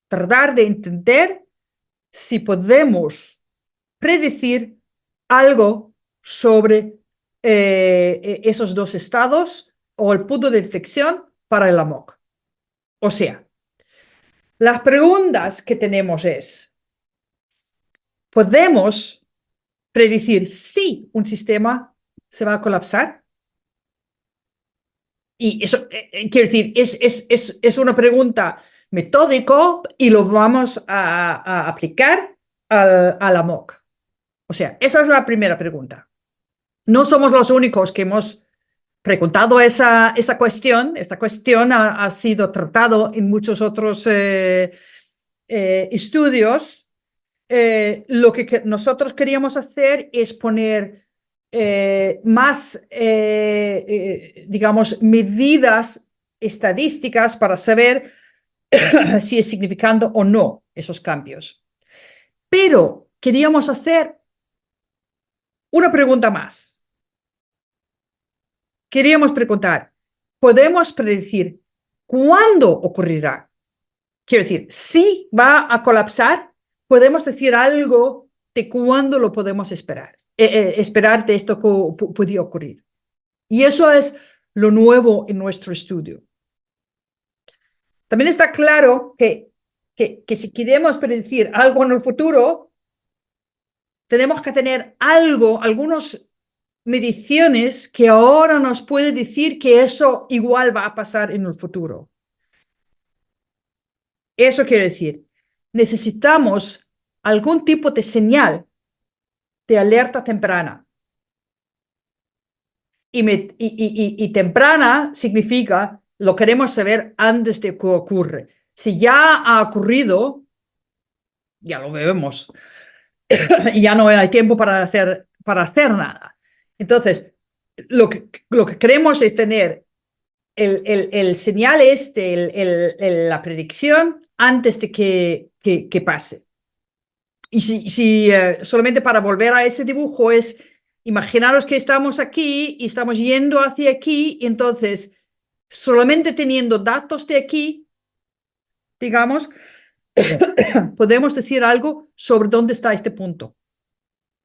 tratar de entender si podemos predecir algo sobre esos dos estados o el punto de inflexión para el AMOC. O sea, las preguntas que tenemos es, ¿podemos predecir si un sistema se va a colapsar? Y eso, quiero decir, es una pregunta metódico y lo vamos a aplicar al AMOC. O sea, esa es la primera pregunta. No somos los únicos que hemos preguntado esa cuestión. Esta cuestión ha sido tratado en muchos otros estudios. Lo que nosotros queríamos hacer es poner más, digamos, medidas estadísticas para saber si es significante o no esos cambios. Pero queríamos hacer una pregunta más. Queríamos preguntar, ¿podemos predecir cuándo ocurrirá? Quiero decir, si va a colapsar, podemos decir algo de cuándo lo podemos esperar, esperar de esto que podría ocurrir. Y eso es lo nuevo en nuestro estudio. También está claro que si queremos predecir algo en el futuro, tenemos que tener algo, algunas mediciones que ahora nos puede decir que eso igual va a pasar en el futuro. Eso quiere decir, necesitamos algún tipo de señal de alerta temprana. Y temprana significa lo queremos saber antes de que ocurre. Si ya ha ocurrido, ya lo vemos. Y ya no hay tiempo para hacer nada. Entonces, lo que queremos es tener el señal la predicción antes de que pase. Y si solamente para volver a ese dibujo es, imaginaros que estamos aquí y estamos yendo hacia aquí, y entonces solamente teniendo datos de aquí, digamos, podemos decir algo sobre dónde está este punto.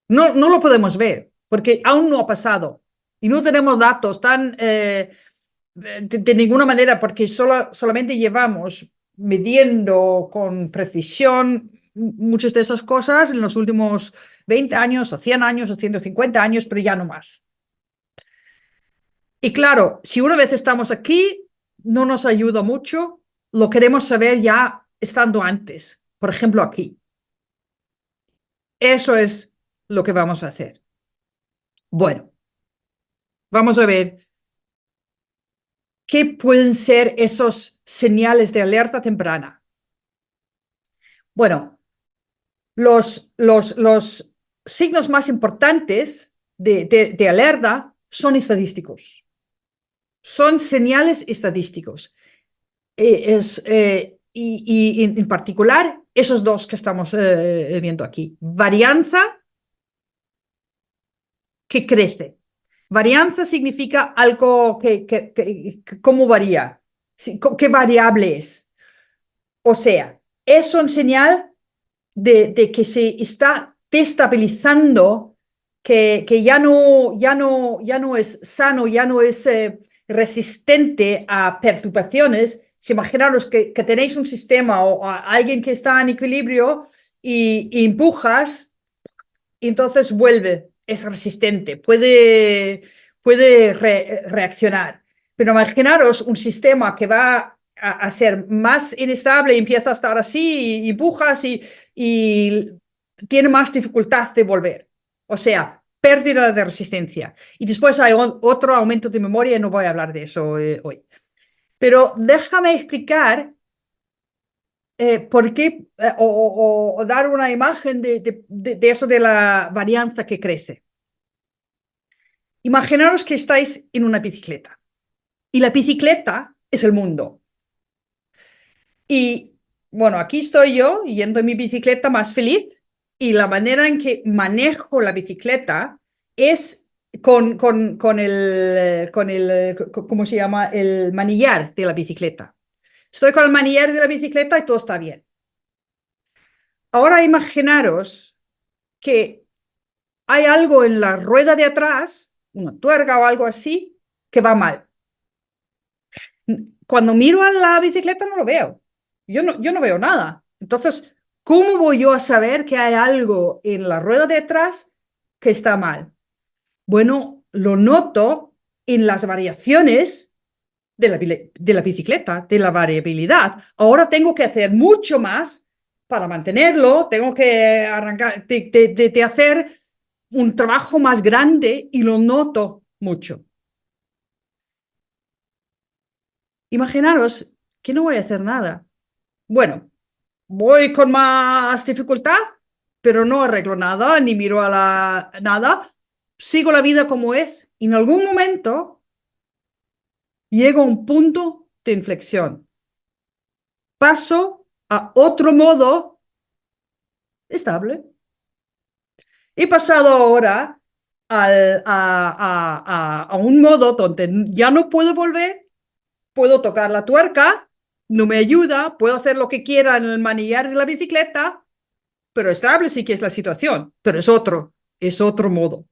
No lo podemos ver porque aún no ha pasado y no tenemos datos tan de ninguna manera porque solamente llevamos midiendo con precisión muchas de esas cosas en los últimos 20 años o 100 años o 150 años, pero ya no más. Y claro, si una vez estamos aquí, no nos ayuda mucho, lo queremos saber ya estando antes, por ejemplo aquí. Eso es lo que vamos a hacer. Bueno, vamos a ver ¿qué pueden ser esos señales de alerta temprana? Bueno, los signos más importantes de alerta son estadísticos, son señales estadísticos. Y en particular, esos dos que estamos viendo aquí. Varianza que crece. Varianza significa algo cómo varía, qué variable es. O sea, es un señal de que se está destabilizando, que ya no es sano, ya no es resistente a perturbaciones. Si imaginaros que tenéis un sistema o a alguien que está en equilibrio y empujas, y entonces vuelve, es resistente, puede reaccionar. Pero imaginaros un sistema que va a ser más inestable y empieza a estar así, y empujas y tiene más dificultad de volver. O sea, pérdida de resistencia. Y después hay otro aumento de memoria y no voy a hablar de eso hoy. Pero déjame explicar por qué, o dar una imagen de eso de la varianza que crece. Imaginaros que estáis en una bicicleta y la bicicleta es el mundo. Y bueno, aquí estoy yo yendo en mi bicicleta más feliz y la manera en que manejo la bicicleta es con el, ¿cómo se llama? El manillar de la bicicleta. Estoy con el manillar de la bicicleta y todo está bien. Ahora imaginaros que hay algo en la rueda de atrás, una tuerca o algo así, que va mal. Cuando miro a la bicicleta no lo veo. Yo no veo nada. Entonces, ¿cómo voy yo a saber que hay algo en la rueda de atrás que está mal? Bueno, lo noto en las variaciones de la bicicleta, de la variabilidad. Ahora tengo que hacer mucho más para mantenerlo, tengo que arrancar, de hacer un trabajo más grande y lo noto mucho. Imaginaros que no voy a hacer nada. Bueno, voy con más dificultad, pero no arreglo nada, ni miro a nada. Sigo la vida como es. Y en algún momento llego a un punto de inflexión. Paso a otro modo estable. He pasado ahora a un modo donde ya no puedo volver, puedo tocar la tuerca, no me ayuda, puedo hacer lo que quiera en el manillar de la bicicleta, pero estable sí que es la situación, pero es otro modo.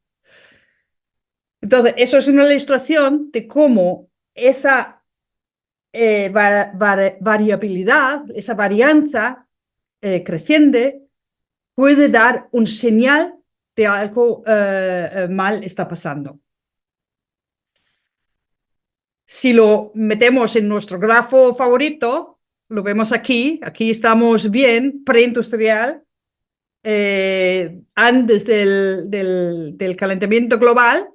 Entonces, eso es una ilustración de cómo esa variabilidad, esa varianza creciente puede dar un señal de algo mal está pasando. Si lo metemos en nuestro grafo favorito, lo vemos aquí, aquí estamos bien, preindustrial, antes del calentamiento global.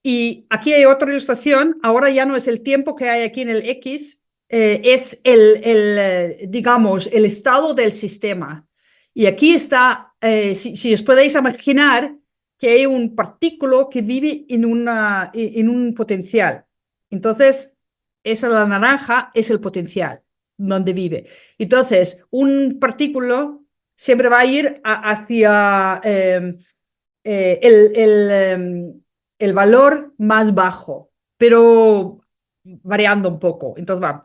Y aquí hay otra ilustración, ahora ya no es el tiempo que hay aquí en el X, es digamos, el estado del sistema. Y aquí está, si os podéis imaginar que hay un partículo que vive en un potencial. Entonces, esa la naranja es el potencial donde vive. Entonces, un partículo siempre va a ir hacia eh, el, el, el valor más bajo, pero variando un poco. Entonces va.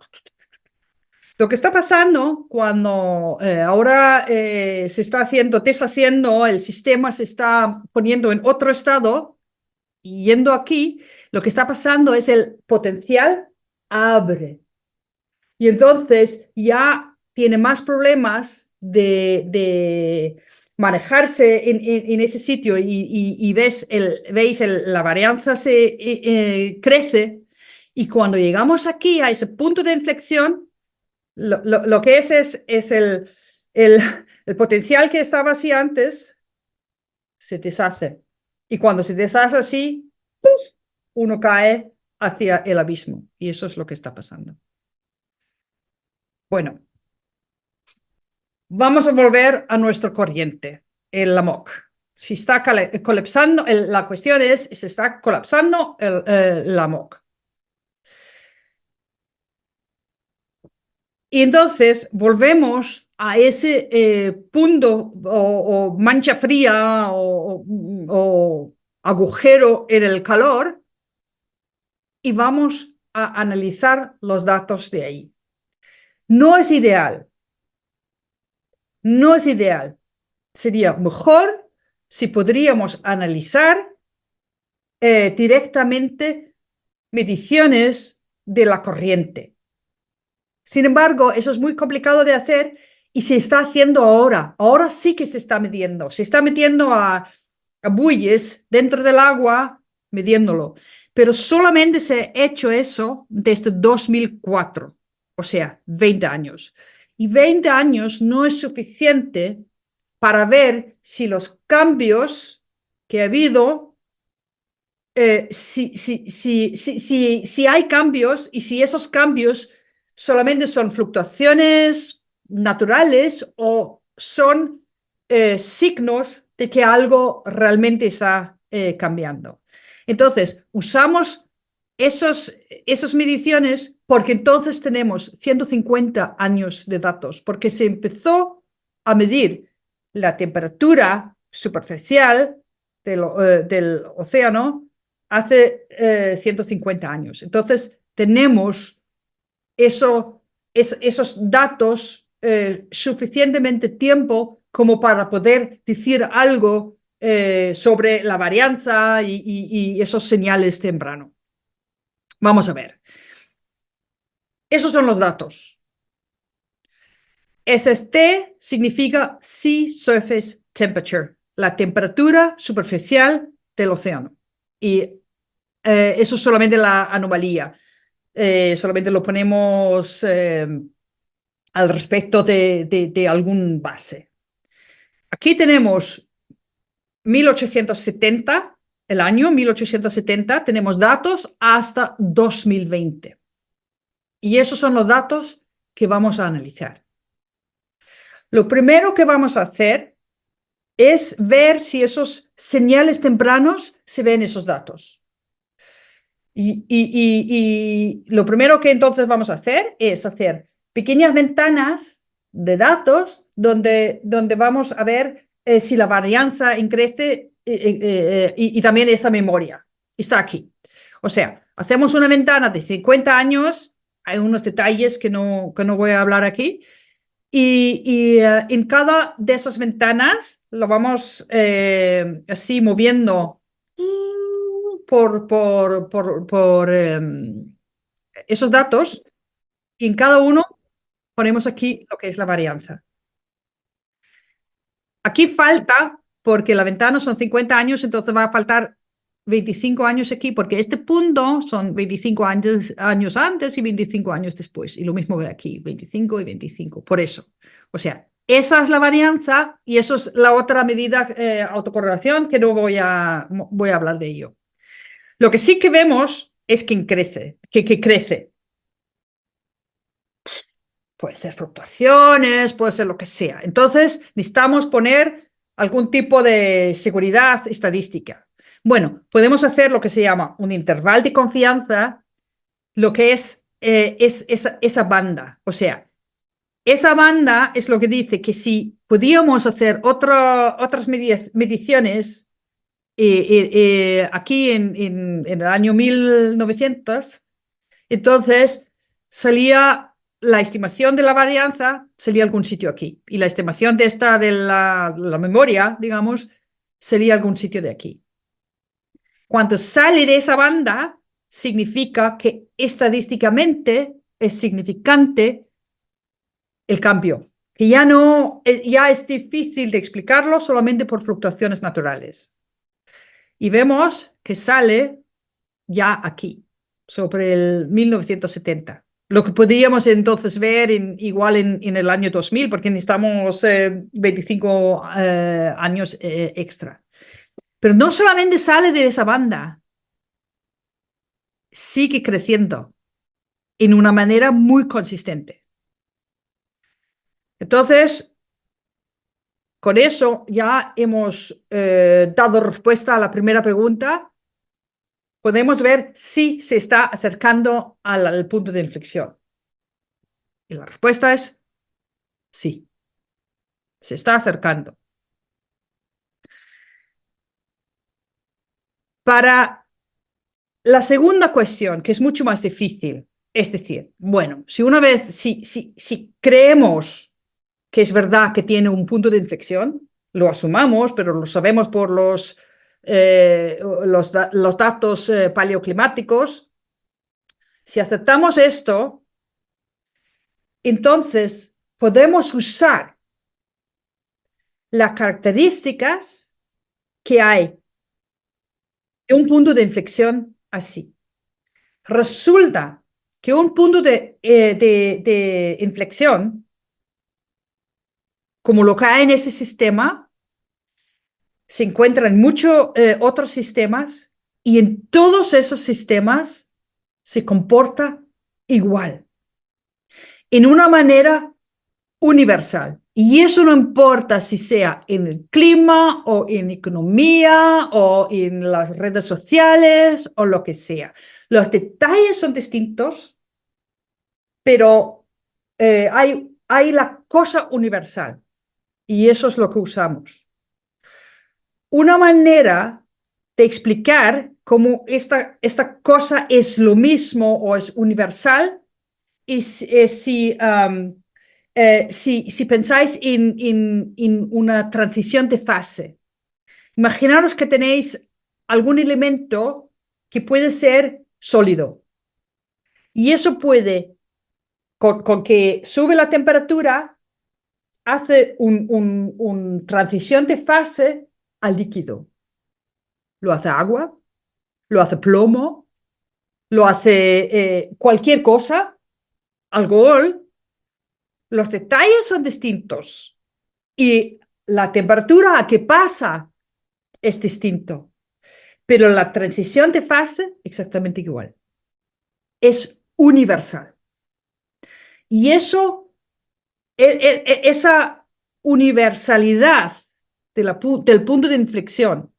Lo que está pasando cuando ahora se está deshaciendo, el sistema se está poniendo en otro estado, y yendo aquí, lo que está pasando es el potencial abre. Y entonces ya tiene más problemas de manejarse en ese sitio y veis la varianza se crece. Y cuando llegamos aquí a ese punto de inflexión, lo que es el, el potencial que estaba así antes, se deshace. Y cuando se deshace así, ¡puf!, uno cae hacia el abismo. Y eso es lo que está pasando. Bueno, vamos a volver a nuestro corriente, el AMOC. Si está colapsando, la cuestión es si está colapsando el AMOC. Y entonces volvemos a ese punto o mancha fría o agujero en el calor y vamos a analizar los datos de ahí. No es ideal, no es ideal. Sería mejor si podríamos analizar directamente mediciones de la corriente. Sin embargo, eso es muy complicado de hacer y se está haciendo ahora. Ahora sí que se está midiendo. Se está metiendo a bueyes dentro del agua, midiéndolo. Pero solamente se ha hecho eso desde 2004, o sea, 20 años. Y 20 años no es suficiente para ver si los cambios que ha habido, si hay cambios y si esos cambios solamente son fluctuaciones naturales o son signos de que algo realmente está cambiando. Entonces, usamos esas mediciones porque entonces tenemos 150 años de datos, porque se empezó a medir la temperatura superficial del océano hace 150 años. Entonces, tenemos esos datos suficientemente tiempo como para poder decir algo sobre la varianza y esos señales temprano. Vamos a ver. Esos son los datos. SST significa Sea Surface Temperature, la temperatura superficial del océano. Y eso es solamente la anomalía. Solamente lo ponemos al respecto de algún base. Aquí tenemos 1870, el año 1870, tenemos datos hasta 2020. Y esos son los datos que vamos a analizar. Lo primero que vamos a hacer es ver si esos señales tempranos se ven en esos datos. Y lo primero que entonces vamos a hacer es hacer pequeñas ventanas de datos donde vamos a ver si la varianza crece y también esa memoria. Está aquí. O sea, hacemos una ventana de 50 años, hay unos detalles que no voy a hablar aquí, y en cada de esas ventanas lo vamos así moviendo por esos datos y en cada uno ponemos aquí lo que es la varianza. Aquí falta, porque la ventana son 50 años, entonces va a faltar 25 años aquí, porque este punto son 25 años antes y 25 años después. Y lo mismo ve aquí, 25 y 25. Por eso. O sea, esa es la varianza y eso es la otra medida, autocorrelación, que no voy a hablar de ello. Lo que sí que vemos es que crece, que crece. Puede ser fluctuaciones, puede ser lo que sea. Entonces, necesitamos poner algún tipo de seguridad estadística. Bueno, podemos hacer lo que se llama un intervalo de confianza, lo que es esa banda. O sea, esa banda es lo que dice que si podíamos hacer otras mediciones aquí en el año 1900, entonces salía la estimación de la varianza, salía algún sitio aquí. Y la estimación de la memoria, digamos, salía algún sitio de aquí. Cuando sale de esa banda, significa que estadísticamente es significante el cambio, que ya es difícil de explicarlo solamente por fluctuaciones naturales. Y vemos que sale ya aquí, sobre el 1970. Lo que podríamos entonces ver igual en el año 2000, porque necesitamos 25 años extra. Pero no solamente sale de esa banda, sigue creciendo en una manera muy consistente. Entonces, con eso ya hemos dado respuesta a la primera pregunta. Podemos ver si se está acercando al punto de inflexión. Y la respuesta es sí, se está acercando. Para la segunda cuestión, que es mucho más difícil, es decir, bueno, si creemos que es verdad que tiene un punto de inflexión, lo asumamos, pero lo sabemos por los datos paleoclimáticos. Si aceptamos esto, entonces podemos usar las características que hay de un punto de inflexión así. Resulta que un punto de inflexión, como lo que hay en ese sistema, se encuentra en muchos otros sistemas y en todos esos sistemas se comporta igual, en una manera universal. Y eso no importa si sea en el clima o en economía o en las redes sociales o lo que sea. Los detalles son distintos, pero hay la cosa universal y eso es lo que usamos. Una manera de explicar cómo esta cosa es lo mismo o es universal es si pensáis en una transición de fase. Imaginaros que tenéis algún elemento que puede ser sólido y eso puede, con que sube la temperatura, hace una transición de fase al líquido. Lo hace agua, lo hace plomo, lo hace cualquier cosa, alcohol. Los detalles son distintos y la temperatura a que pasa es distinto, pero la transición de fase exactamente igual. Es universal. Y esa universalidad del punto de inflexión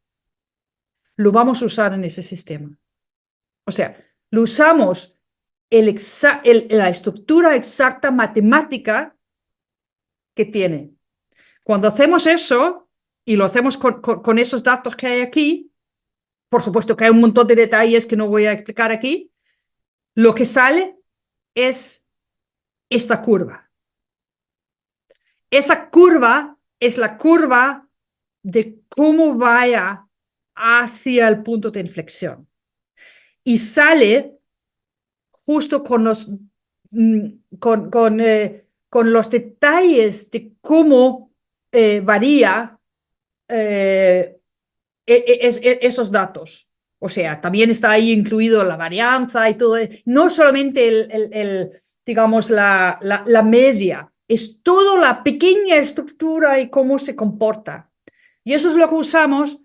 lo vamos a usar en ese sistema. O sea, lo usamos la estructura exacta matemática que tiene. Cuando hacemos eso, y lo hacemos con esos datos que hay aquí, por supuesto que hay un montón de detalles que no voy a explicar aquí, lo que sale es esta curva. Esa curva es la curva de cómo vaya hacia el punto de inflexión. Y sale justo con los detalles de cómo varía esos datos. O sea, también está ahí incluido la varianza y todo. No solamente digamos, la media, es toda la pequeña estructura y cómo se comporta. Y eso es lo que usamos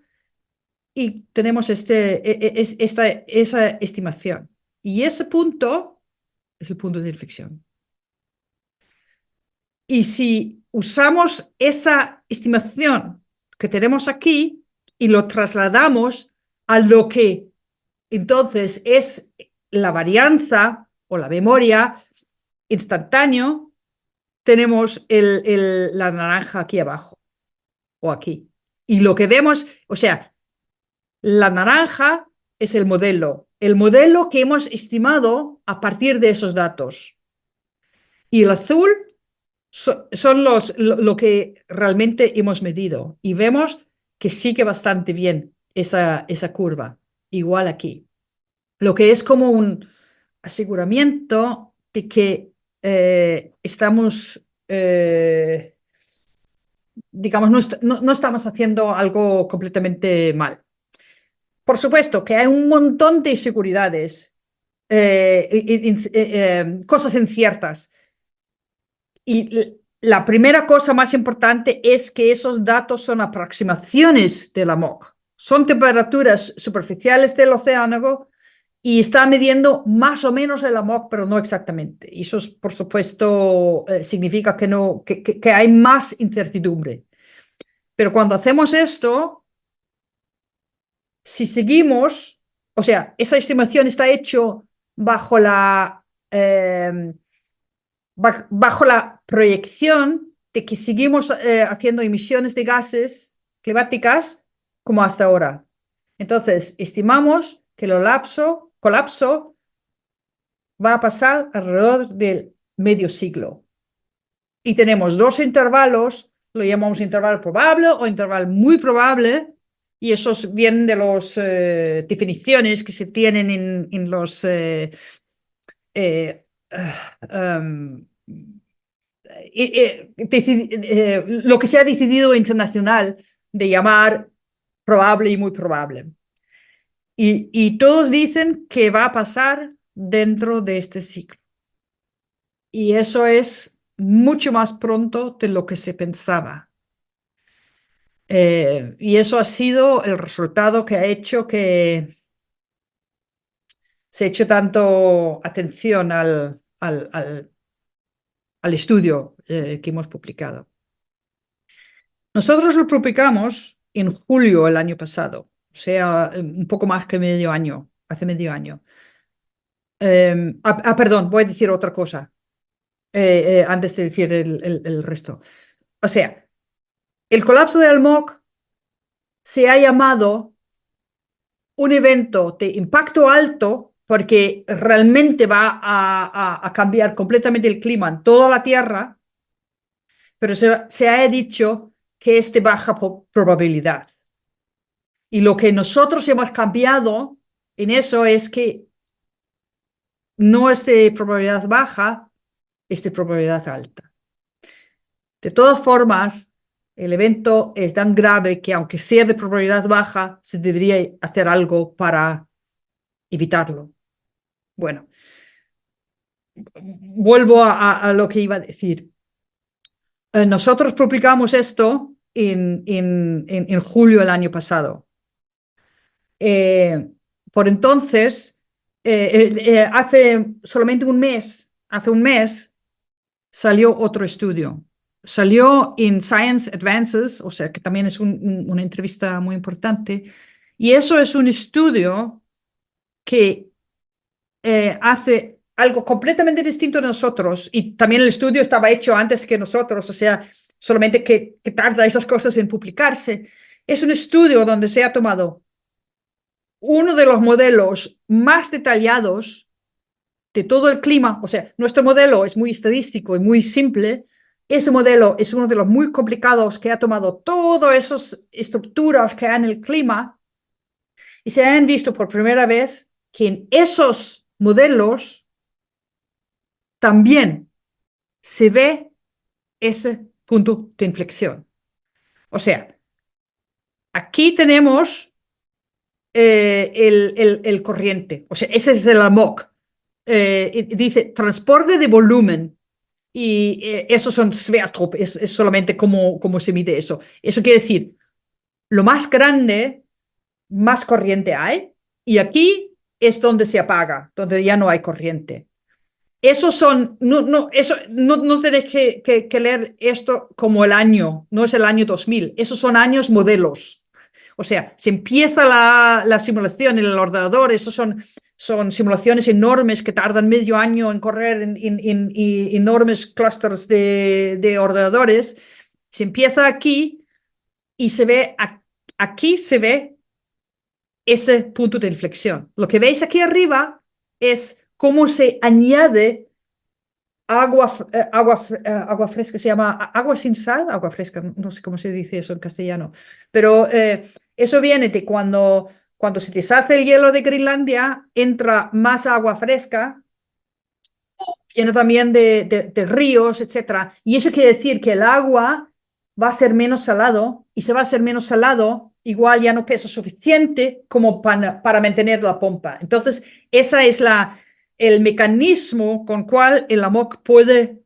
y tenemos esa estimación. Y ese punto es el punto de inflexión. Y si usamos esa estimación que tenemos aquí y lo trasladamos a lo que entonces es la varianza o la memoria instantáneo, tenemos la naranja aquí abajo o aquí. Y lo que vemos, o sea, la naranja es el modelo que hemos estimado a partir de esos datos. Y el azul son lo que realmente hemos medido. Y vemos que sigue bastante bien esa curva. Igual aquí. Lo que es como un aseguramiento de que estamos, digamos, no estamos haciendo algo completamente mal. Por supuesto que hay un montón de inseguridades, cosas inciertas. Y la primera cosa más importante es que esos datos son aproximaciones de la MOC. Son temperaturas superficiales del océano y está midiendo más o menos el AMOC, pero no exactamente. Y eso, por supuesto, significa que, no, que hay más incertidumbre. Pero cuando hacemos esto, si seguimos, o sea, esa estimación está hecho bajo eh, bajo la proyección de que seguimos haciendo emisiones de gases climáticas como hasta ahora. Entonces, estimamos que el colapso va a pasar alrededor del medio siglo. Y tenemos dos intervalos, lo llamamos intervalo probable o intervalo muy probable, y esos vienen de las definiciones que se tienen en los um, lo que se ha decidido internacional de llamar probable y muy probable. Y todos dicen que va a pasar dentro de este ciclo. Y eso es mucho más pronto de lo que se pensaba. Y eso ha sido el resultado que ha hecho que se ha hecho tanto atención al estudio que hemos publicado. Nosotros lo publicamos en julio del año pasado, o sea, un poco más que medio año, hace medio año. Perdón, voy a decir otra cosa antes de decir el resto. O sea, el colapso del ALMOC se ha llamado un evento de impacto alto porque realmente va a cambiar completamente el clima en toda la Tierra, pero se ha dicho que es de baja probabilidad. Y lo que nosotros hemos cambiado en eso es que no es de probabilidad baja, es de probabilidad alta. De todas formas, el evento es tan grave que aunque sea de probabilidad baja, se debería hacer algo para evitarlo. Bueno, vuelvo a lo que iba a decir. Nosotros publicamos esto en julio del año pasado. Por entonces, hace solamente hace un mes, salió otro estudio. Salió en Science Advances, o sea que también es una entrevista muy importante, y eso es un estudio que hace algo completamente distinto de nosotros, y también el estudio estaba hecho antes que nosotros, o sea, solamente que tarda esas cosas en publicarse. Es un estudio donde se ha tomado uno de los modelos más detallados de todo el clima, o sea, nuestro modelo es muy estadístico y muy simple. Ese modelo es uno de los muy complicados que ha tomado todas esas estructuras que hay en el clima y se han visto por primera vez que en esos modelos también se ve ese punto de inflexión. O sea, aquí tenemos el corriente, o sea, ese es el AMOC. Dice transporte de volumen. Y esos son Svertrup, es solamente cómo se mide eso. Eso quiere decir, lo más grande, más corriente hay, y aquí es donde se apaga, donde ya no hay corriente. Esos son, no te dejes que leer esto como el año, no es el año 2000, esos son años modelos. O sea, se empieza la simulación en el ordenador, esos son simulaciones enormes que tardan medio año en correr en enormes clusters de ordenadores. Se empieza aquí y se ve, aquí se ve ese punto de inflexión. Lo que veis aquí arriba es cómo se añade agua fresca, se llama agua sin sal, agua fresca, no sé cómo se dice eso en castellano, pero eso viene de cuando se deshace el hielo de Groenlandia, entra más agua fresca, viene también de ríos, etcétera, y eso quiere decir que el agua va a ser menos salado, y se va a ser menos salado, igual ya no pesa suficiente como para mantener la pompa. Entonces, esa es el mecanismo con cual el AMOC puede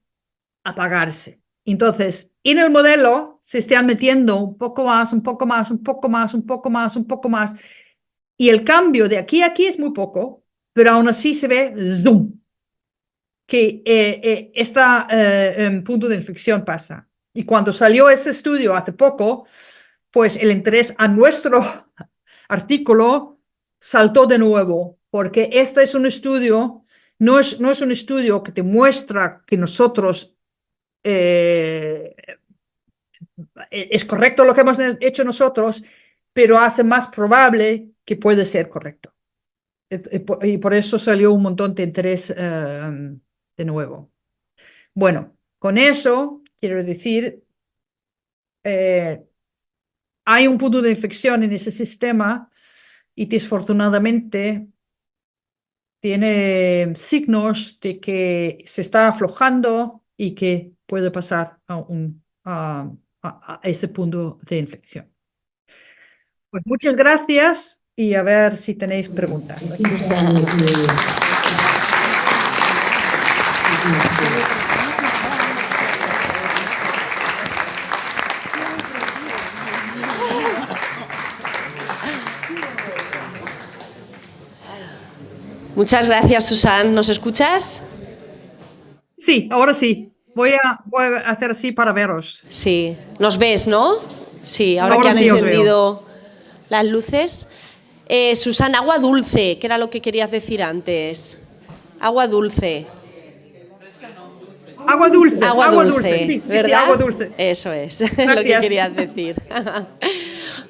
apagarse. Entonces, en el modelo se están metiendo un poco más, un poco más, un poco más, un poco más, un poco más, y el cambio de aquí a aquí es muy poco, pero aún así se ve zoom, que este punto de inflexión pasa. Y cuando salió ese estudio hace poco, pues el interés a nuestro artículo saltó de nuevo, porque este es un estudio, no es un estudio que te muestra que nosotros es correcto lo que hemos hecho nosotros, pero hace más probable que puede ser correcto. Y por eso salió un montón de interés de nuevo. Bueno, con eso quiero decir, eh, hay un punto de inflexión en ese sistema y desafortunadamente tiene signos de que se está aflojando y que puede pasar a ese punto de inflexión. Pues muchas gracias y a ver si tenéis preguntas. Aquí está. Muchas gracias, Susan. ¿Nos escuchas? Sí, ahora sí. Voy a hacer así para veros. Sí. ¿Nos ves, no? Sí, ahora que Ahora han sí os veo. encendido las luces. Susan, agua dulce, que era lo que querías decir antes. Agua dulce. Agua dulce, Agua dulce, Sí, ¿verdad? agua dulce. Eso es lo que Gracias. querías decir.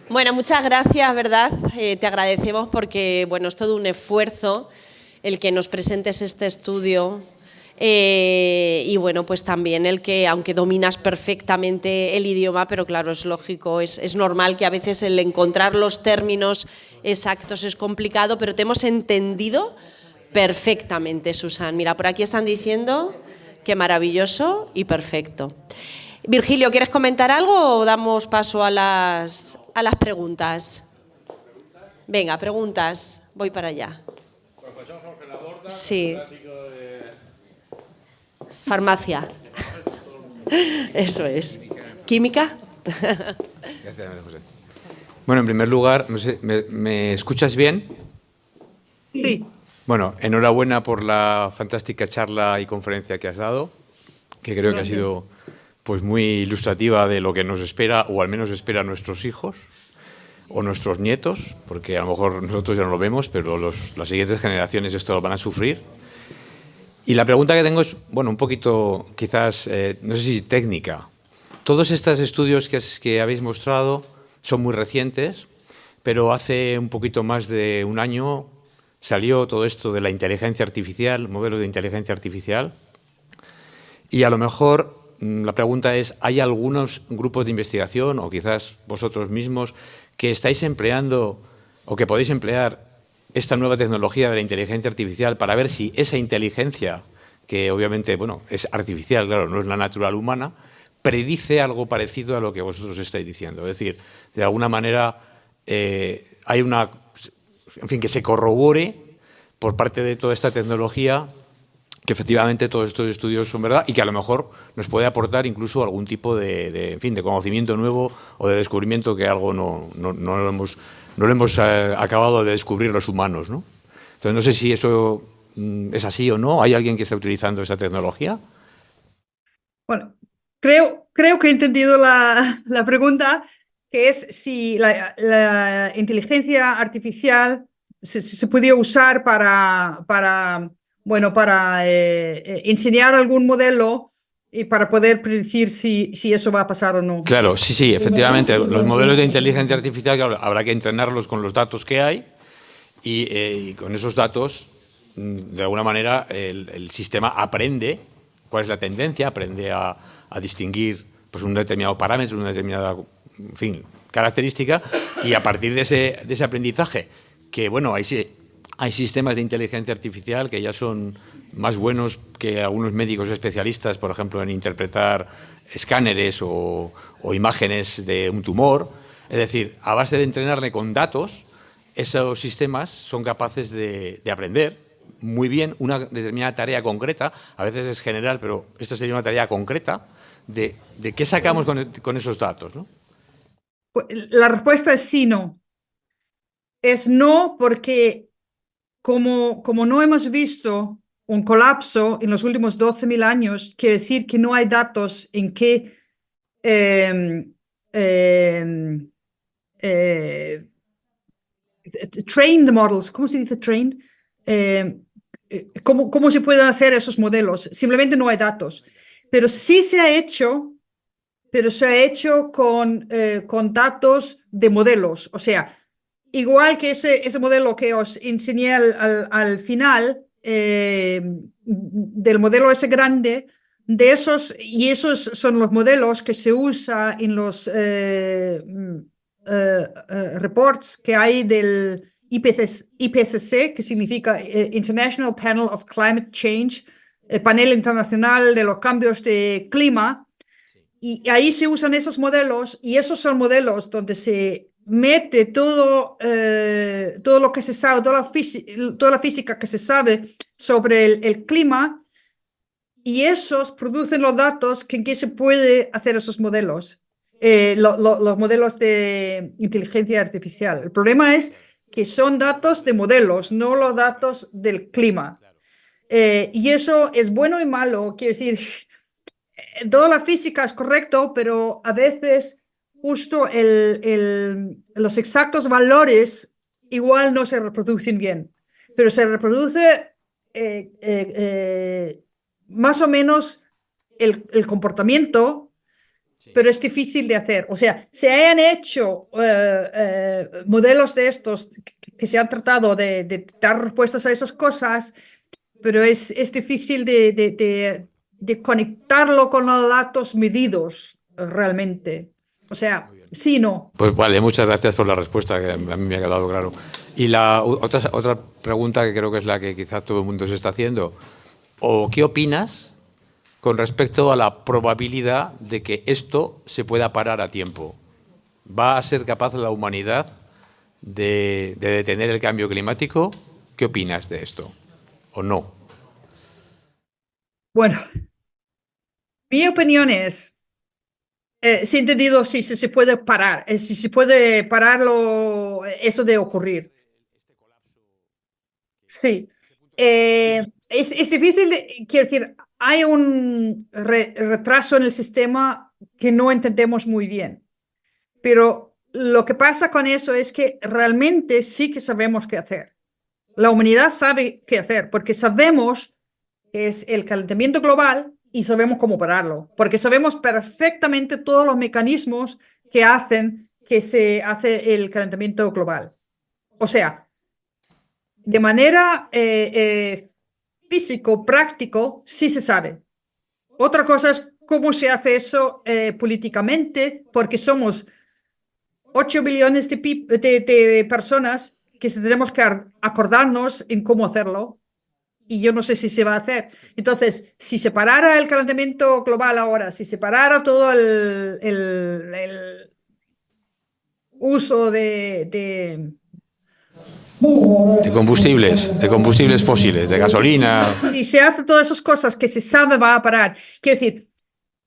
Bueno, muchas gracias, ¿verdad? Te agradecemos porque, bueno, es todo un esfuerzo el que nos presentes este estudio y, bueno, pues también el que, aunque dominas perfectamente el idioma, pero claro, es lógico, es normal que a veces el encontrar los términos exactos es complicado, pero te hemos entendido perfectamente, Susan. Mira, por aquí están diciendo que maravilloso y perfecto. Virgilio, ¿quieres comentar algo o damos paso a las preguntas? Venga, preguntas. Voy para allá. Profesor Jorge Laborda, Sí. catedrático de... Farmacia. Eso es. ¿Química? Gracias, María José. Bueno, en primer lugar, no sé, ¿me escuchas bien? Sí. Bueno, enhorabuena por la fantástica charla y conferencia que has dado, que creo que ha sido pues muy ilustrativa de lo que nos espera, o al menos espera a nuestros hijos o nuestros nietos, porque a lo mejor nosotros ya no lo vemos, pero las siguientes generaciones esto lo van a sufrir. Y la pregunta que tengo es, bueno, un poquito quizás, no sé si técnica. Todos estos estudios que habéis mostrado son muy recientes, pero hace un poquito más de un año salió todo esto de la inteligencia artificial, modelo de inteligencia artificial, y a lo mejor la pregunta es, ¿hay algunos grupos de investigación, o quizás vosotros mismos, que estáis empleando o que podéis emplear esta nueva tecnología de la inteligencia artificial para ver si esa inteligencia, que obviamente bueno, es artificial, claro, no es la natural humana, predice algo parecido a lo que vosotros estáis diciendo? Es decir, de alguna manera hay una... En fin, que se corrobore por parte de toda esta tecnología que efectivamente todos estos estudios son verdad y que a lo mejor nos puede aportar incluso algún tipo en fin, de conocimiento nuevo o de descubrimiento que algo no lo hemos acabado de descubrir los humanos, ¿no? Entonces, no sé si eso es así o no. ¿Hay alguien que está utilizando esa tecnología? Bueno, creo que he entendido la pregunta, que es si la inteligencia artificial se podía usar para enseñar algún modelo y para poder predecir si eso va a pasar o no. Claro, sí, efectivamente. Los modelos de inteligencia artificial, claro, habrá que entrenarlos con los datos que hay y con esos datos, de alguna manera, el sistema aprende cuál es la tendencia, aprende a distinguir pues, un determinado parámetro, una determinada, en fin, característica, y a partir de ese aprendizaje, que bueno, hay sistemas de inteligencia artificial que ya son más buenos que algunos médicos especialistas, por ejemplo, en interpretar escáneres o imágenes de un tumor. Es decir, a base de entrenarle con datos, esos sistemas son capaces de aprender muy bien una determinada tarea concreta. A veces es general, pero esto sería una tarea concreta de qué sacamos con esos datos, ¿no? La respuesta es sí, no. Es no porque como no hemos visto un colapso en los últimos 12.000 años, quiere decir que no hay datos en que train the models, ¿cómo se dice train? ¿Cómo se pueden hacer esos modelos? Simplemente no hay datos. Pero sí se ha hecho, con datos de modelos. O sea, igual que ese modelo que os enseñé al final, del modelo ese grande, y esos son los modelos que se usan en los reports que hay del IPCC, que significa International Panel of Climate Change, el panel internacional de los cambios de clima, y ahí se usan esos modelos, y esos son modelos donde se mete todo lo que se sabe, toda la física que se sabe sobre el clima, y esos producen los datos en que se puede hacer esos modelos, los modelos de inteligencia artificial. El problema es que son datos de modelos, no los datos del clima. Y eso es bueno y malo, quiere decir, toda la física es correcto, pero a veces justo los exactos valores igual no se reproducen bien, pero se reproduce más o menos el comportamiento, pero es difícil de hacer. O sea, se hayan hecho modelos de estos que se han tratado de dar respuestas a esas cosas, pero es difícil de conectarlo con los datos medidos realmente. O sea, sí, no. Pues vale, muchas gracias por la respuesta, que a mí me ha quedado claro. Y la otra pregunta, que creo que es la que quizás todo el mundo se está haciendo, ¿o qué opinas con respecto a la probabilidad de que esto se pueda parar a tiempo? ¿Va a ser capaz la humanidad de detener el cambio climático? ¿Qué opinas de esto? ¿O no? Bueno, mi opinión es, si he entendido si se puede parar, si se puede pararlo, eso de ocurrir. Sí. Es difícil, quiero decir, hay un retraso en el sistema que no entendemos muy bien. Pero lo que pasa con eso es que realmente sí que sabemos qué hacer. La humanidad sabe qué hacer, porque sabemos que es el calentamiento global y sabemos cómo pararlo, porque sabemos perfectamente todos los mecanismos que hacen que se hace el calentamiento global. O sea, de manera físico, práctico, sí se sabe. Otra cosa es cómo se hace eso políticamente, porque somos 8 billones de personas que tenemos que acordarnos en cómo hacerlo, y yo no sé si se va a hacer. Entonces, si se parara el calentamiento global ahora, si se parara todo el uso De combustibles fósiles, de gasolina. Si se hace todas esas cosas que se sabe va a parar. Quiero decir,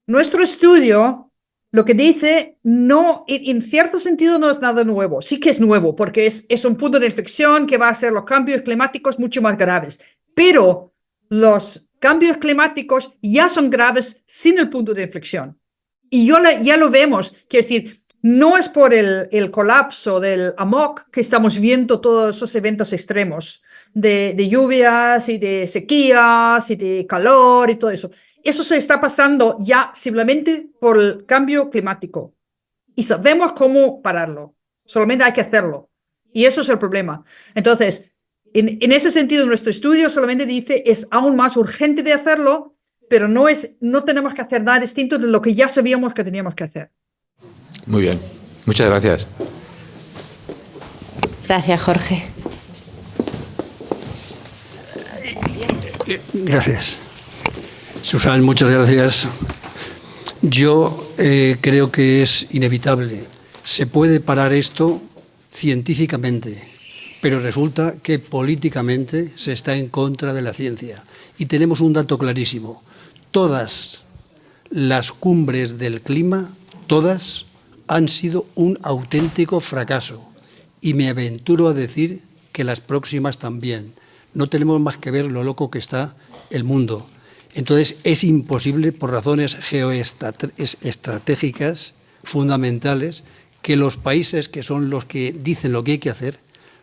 nuestro estudio lo que dice, no, en cierto sentido no es nada nuevo. Sí que es nuevo, porque es un punto de inflexión que va a hacer los cambios climáticos mucho más graves. Pero los cambios climáticos ya son graves sin el punto de inflexión. Y ya lo vemos. Quiero decir, no es por el colapso del AMOC que estamos viendo todos esos eventos extremos de lluvias y de sequías y de calor y todo eso. Eso se está pasando ya simplemente por el cambio climático. Y sabemos cómo pararlo. Solamente hay que hacerlo. Y eso es el problema. Entonces, en ese sentido, nuestro estudio solamente dice es aún más urgente de hacerlo, pero no tenemos que hacer nada distinto de lo que ya sabíamos que teníamos que hacer. Muy bien. Muchas gracias. Gracias, Jorge. Gracias. Susan, muchas gracias. Yo creo que es inevitable. Se puede parar esto científicamente, pero resulta que políticamente se está en contra de la ciencia. Y tenemos un dato clarísimo. Todas las cumbres del clima, todas, han sido un auténtico fracaso. Y me aventuro a decir que las próximas también. no tenemos más que ver lo loco que está el mundo. Entonces es imposible, por razones geoestratégicas fundamentales, que los países que son los que dicen lo que hay que hacer,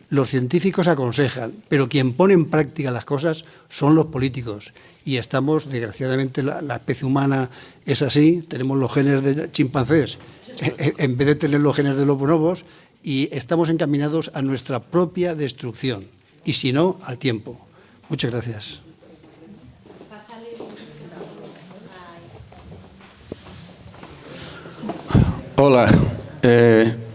los científicos aconsejan, pero quien pone en práctica las cosas son los políticos. Y estamos, desgraciadamente, la especie humana es así, tenemos los genes de chimpancés en vez de tener los genes de los bonobos, y estamos encaminados a nuestra propia destrucción, y si no, al tiempo. Muchas gracias. Hola,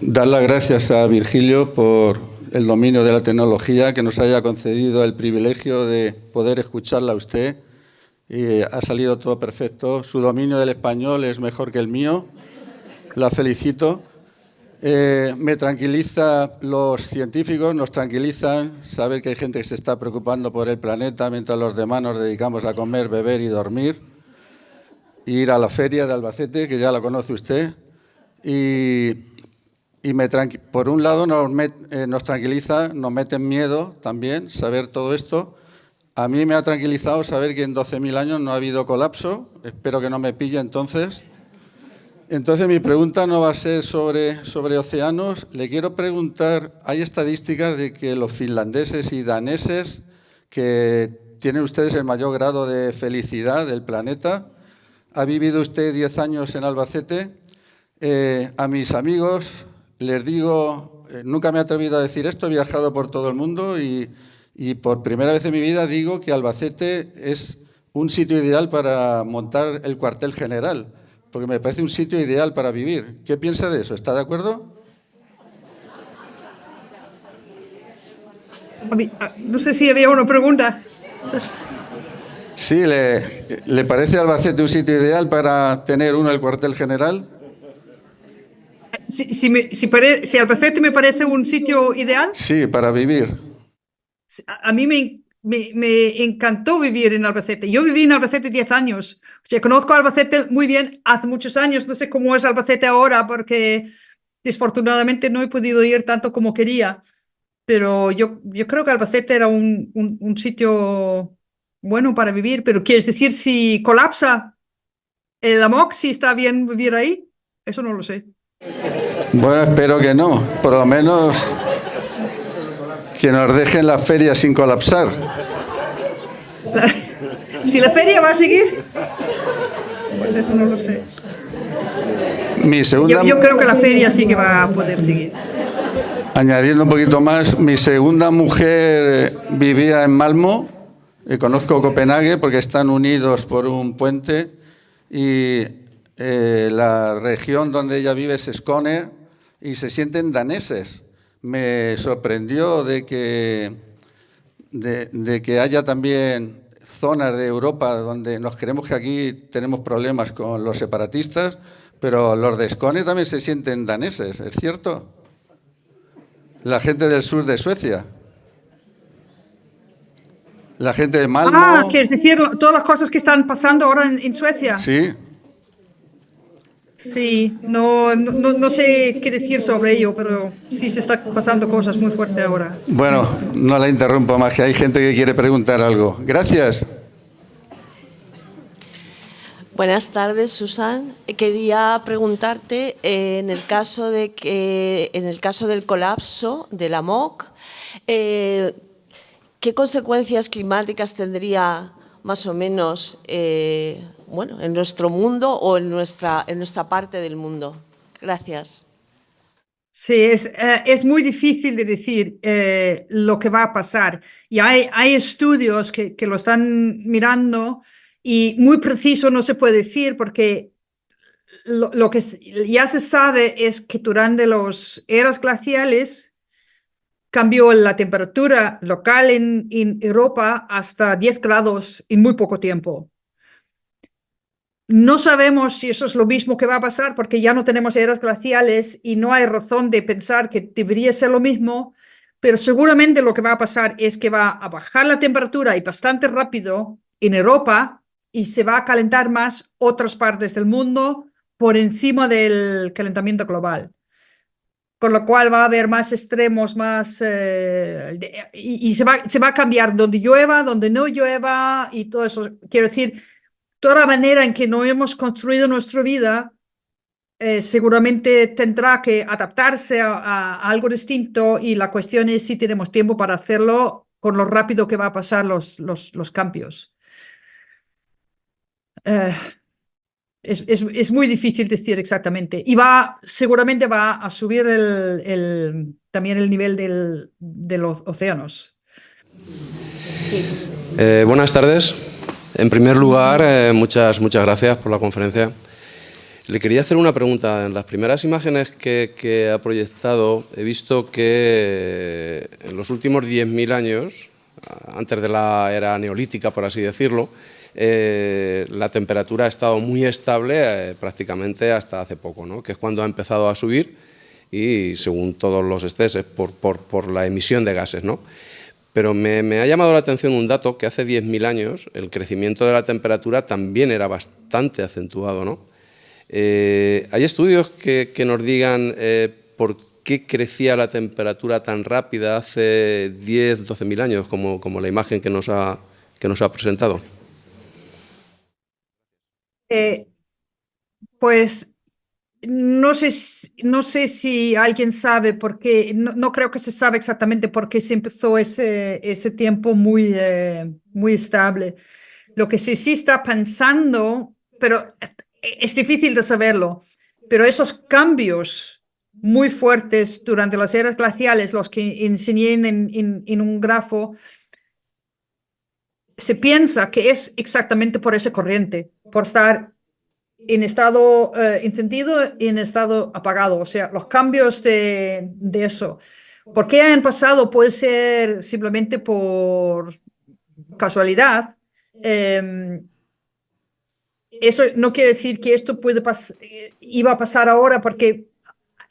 dar las gracias a Virgilio por el dominio de la tecnología, que nos haya concedido el privilegio de poder escucharla a usted. Y ha salido todo perfecto. Su dominio del español es mejor que el mío. La felicito. Me tranquiliza, los científicos nos tranquilizan saber que hay gente que se está preocupando por el planeta mientras los demás nos dedicamos a comer, beber y dormir. Ir a la feria de Albacete, que ya la conoce usted. Por un lado nos tranquiliza, nos mete en miedo también saber todo esto. A mí me ha tranquilizado saber que en 12.000 años no ha habido colapso. Espero que no me pille entonces. Entonces mi pregunta no va a ser sobre océanos. Le quiero preguntar, hay estadísticas de que los finlandeses y daneses, que tienen ustedes el mayor grado de felicidad del planeta, ha vivido usted 10 años en Albacete. A mis amigos les digo, nunca me he atrevido a decir esto, he viajado por todo el mundo y por primera vez en mi vida digo que Albacete es un sitio ideal para montar el cuartel general, porque me parece un sitio ideal para vivir. ¿Qué piensa de eso? ¿Está de acuerdo? No sé si había una pregunta. Sí, ¿le parece Albacete un sitio ideal para tener el cuartel general? Si Albacete me parece un sitio ideal. Sí, para vivir. A mí me encantó vivir en Albacete. Yo viví en Albacete 10 años. O sea, conozco Albacete muy bien hace muchos años. No sé cómo es Albacete ahora porque desafortunadamente no he podido ir tanto como quería. Pero yo creo que Albacete era un sitio bueno para vivir. Pero ¿quieres decir si colapsa el AMOC, si está bien vivir ahí? Eso no lo sé. Bueno, espero que no. Por lo menos que nos dejen la feria sin colapsar. Si la feria va a seguir, pues eso no lo sé. Yo creo que la feria sí que va a poder seguir. Añadiendo un poquito más, mi segunda mujer vivía en Malmo, y conozco Copenhague porque están unidos por un puente, y la región donde ella vive es Skåne y se sienten daneses. Me sorprendió de que haya también zonas de Europa donde nos creemos que aquí tenemos problemas con los separatistas, pero los de Skåne también se sienten daneses, ¿es cierto? La gente del sur de Suecia. La gente de Malmo. ¿Quieres decir todas las cosas que están pasando ahora en Suecia? Sí. Sí, no sé qué decir sobre ello, pero sí se están pasando cosas muy fuertes ahora. Bueno, no la interrumpo más, que hay gente que quiere preguntar algo. Gracias. Buenas tardes, Susan. Quería preguntarte, en el caso del colapso de la MOC, ¿qué consecuencias climáticas tendría más o menos en nuestro mundo o en nuestra parte del mundo? Gracias. Sí, es muy difícil de decir lo que va a pasar. Y hay estudios que lo están mirando y muy preciso no se puede decir porque lo que ya se sabe es que durante las eras glaciales cambió la temperatura local en Europa hasta 10 grados en muy poco tiempo. No sabemos si eso es lo mismo que va a pasar porque ya no tenemos eras glaciales y no hay razón de pensar que debería ser lo mismo, pero seguramente lo que va a pasar es que va a bajar la temperatura y bastante rápido en Europa y se va a calentar más otras partes del mundo por encima del calentamiento global. con lo cual va a haber más extremos, más y se va a cambiar donde llueva, donde no llueva y todo eso. Quiero decir, toda la manera en que no hemos construido nuestra vida seguramente tendrá que adaptarse a algo distinto y la cuestión es si tenemos tiempo para hacerlo con lo rápido que va a pasar los cambios. Es muy difícil decir exactamente. Y seguramente va a subir también el nivel de los océanos. Buenas tardes. En primer lugar, muchas gracias por la conferencia. Le quería hacer una pregunta. En las primeras imágenes que ha proyectado he visto que en los últimos 10.000 años, antes de la era neolítica, por así decirlo, la temperatura ha estado muy estable prácticamente hasta hace poco, ¿no? Que es cuando ha empezado a subir y según todos los estudios por la emisión de gases, ¿no? Pero me ha llamado la atención un dato que hace 10.000 años el crecimiento de la temperatura también era bastante acentuado, ¿no? ¿Hay estudios que nos digan por qué crecía la temperatura tan rápida hace 10, 12.000 años, como la imagen que nos ha presentado? Pues no sé si alguien sabe por qué, no creo que se sabe exactamente por qué se empezó ese tiempo muy estable. Lo que sí está pensando, pero es difícil de saberlo, pero esos cambios muy fuertes durante las eras glaciales, los que enseñé en un grafo, se piensa que es exactamente por esa corriente, por estar en estado encendido y en estado apagado. O sea, los cambios de eso. ¿Por qué han pasado? Puede ser simplemente por casualidad. Eso no quiere decir que esto iba a pasar ahora, porque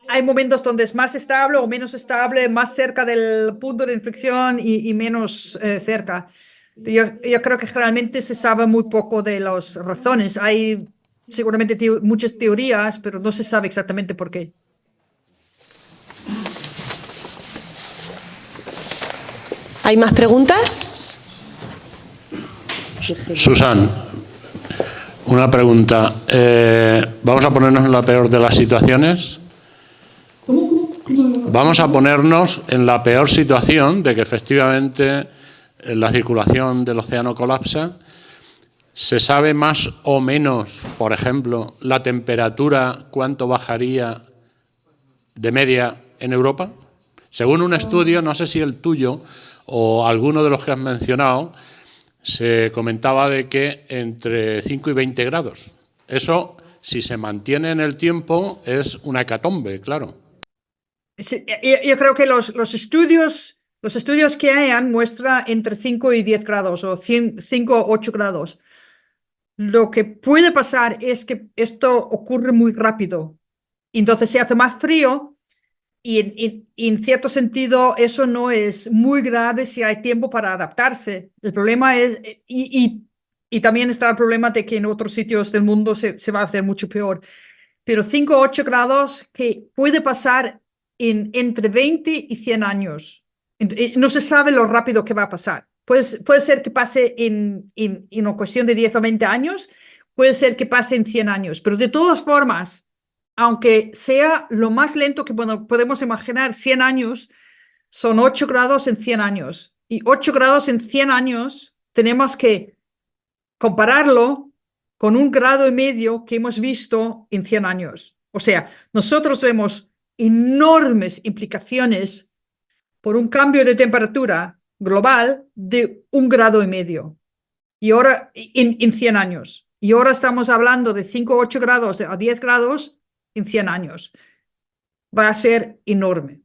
hay momentos donde es más estable o menos estable, más cerca del punto de inflexión y menos cerca. Yo creo que realmente se sabe muy poco de las razones. Hay seguramente muchas teorías, pero no se sabe exactamente por qué. ¿Hay más preguntas? Susan, una pregunta. ¿Vamos a ponernos en la peor de las situaciones? Vamos a ponernos en la peor situación de que efectivamente la circulación del océano colapsa. ¿Se sabe más o menos, por ejemplo, la temperatura, cuánto bajaría de media en Europa? Según un estudio, no sé si el tuyo o alguno de los que has mencionado, se comentaba de que entre 5 y 20 grados. Eso, si se mantiene en el tiempo, es una hecatombe, claro. Sí, yo creo que los estudios que hayan muestran entre 5 y 10 grados o 5 o 8 grados. Lo que puede pasar es que esto ocurre muy rápido. Entonces se hace más frío y en cierto sentido eso no es muy grave si hay tiempo para adaptarse. El problema es, y también está el problema de que en otros sitios del mundo se va a hacer mucho peor. Pero 5 o 8 grados que puede pasar entre 20 y 100 años. No se sabe lo rápido que va a pasar. Puede ser que pase en una cuestión de 10 o 20 años, puede ser que pase en 100 años, pero de todas formas, aunque sea lo más lento que podemos imaginar, 100 años, son 8 grados en 100 años. Y 8 grados en 100 años tenemos que compararlo con 1,5 grados que hemos visto en 100 años. O sea, nosotros vemos enormes implicaciones por un cambio de temperatura global de 1,5 grados. Y ahora, en 100 años. Y ahora estamos hablando de 5 o 8 grados a 10 grados en 100 años. Va a ser enorme.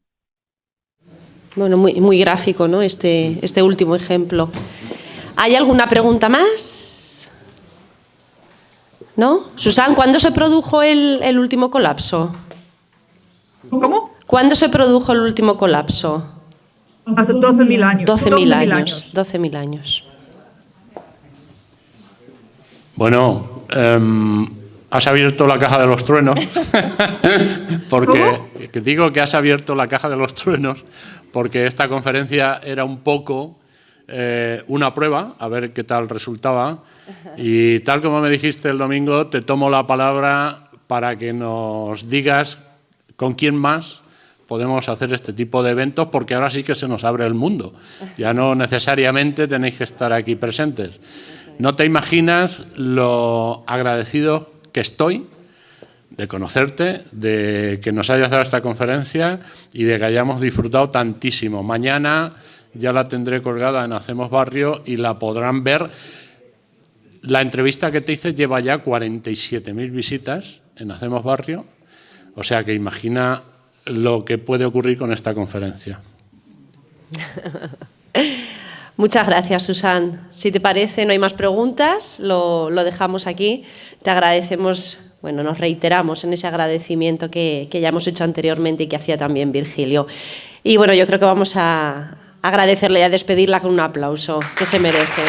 Bueno, muy gráfico, ¿no? Este último ejemplo. ¿Hay alguna pregunta más? ¿No? Susan, ¿cuándo se produjo el último colapso? ¿Cómo? ¿Cuándo se produjo el último colapso? Hace 12.000 años. 12.000 años. 12.000 años. Bueno, has abierto la caja de los truenos. Porque digo que has abierto la caja de los truenos porque esta conferencia era un poco una prueba, a ver qué tal resultaba. Y tal como me dijiste el domingo, te tomo la palabra para que nos digas con quién más podemos hacer este tipo de eventos, porque ahora sí que se nos abre el mundo. Ya no necesariamente tenéis que estar aquí presentes. No te imaginas lo agradecido que estoy de conocerte, de que nos hayas dado esta conferencia y de que hayamos disfrutado tantísimo. Mañana ya la tendré colgada en Hacemos Barrio y la podrán ver. La entrevista que te hice lleva ya 47.000 visitas en Hacemos Barrio, o sea que imagina lo que puede ocurrir con esta conferencia. Muchas gracias, Susan. Si te parece, no hay más preguntas, lo dejamos aquí. Te agradecemos, bueno, nos reiteramos en ese agradecimiento que ya hemos hecho anteriormente y que hacía también Virgilio. Y bueno, yo creo que vamos a agradecerle y a despedirla con un aplauso que se merece.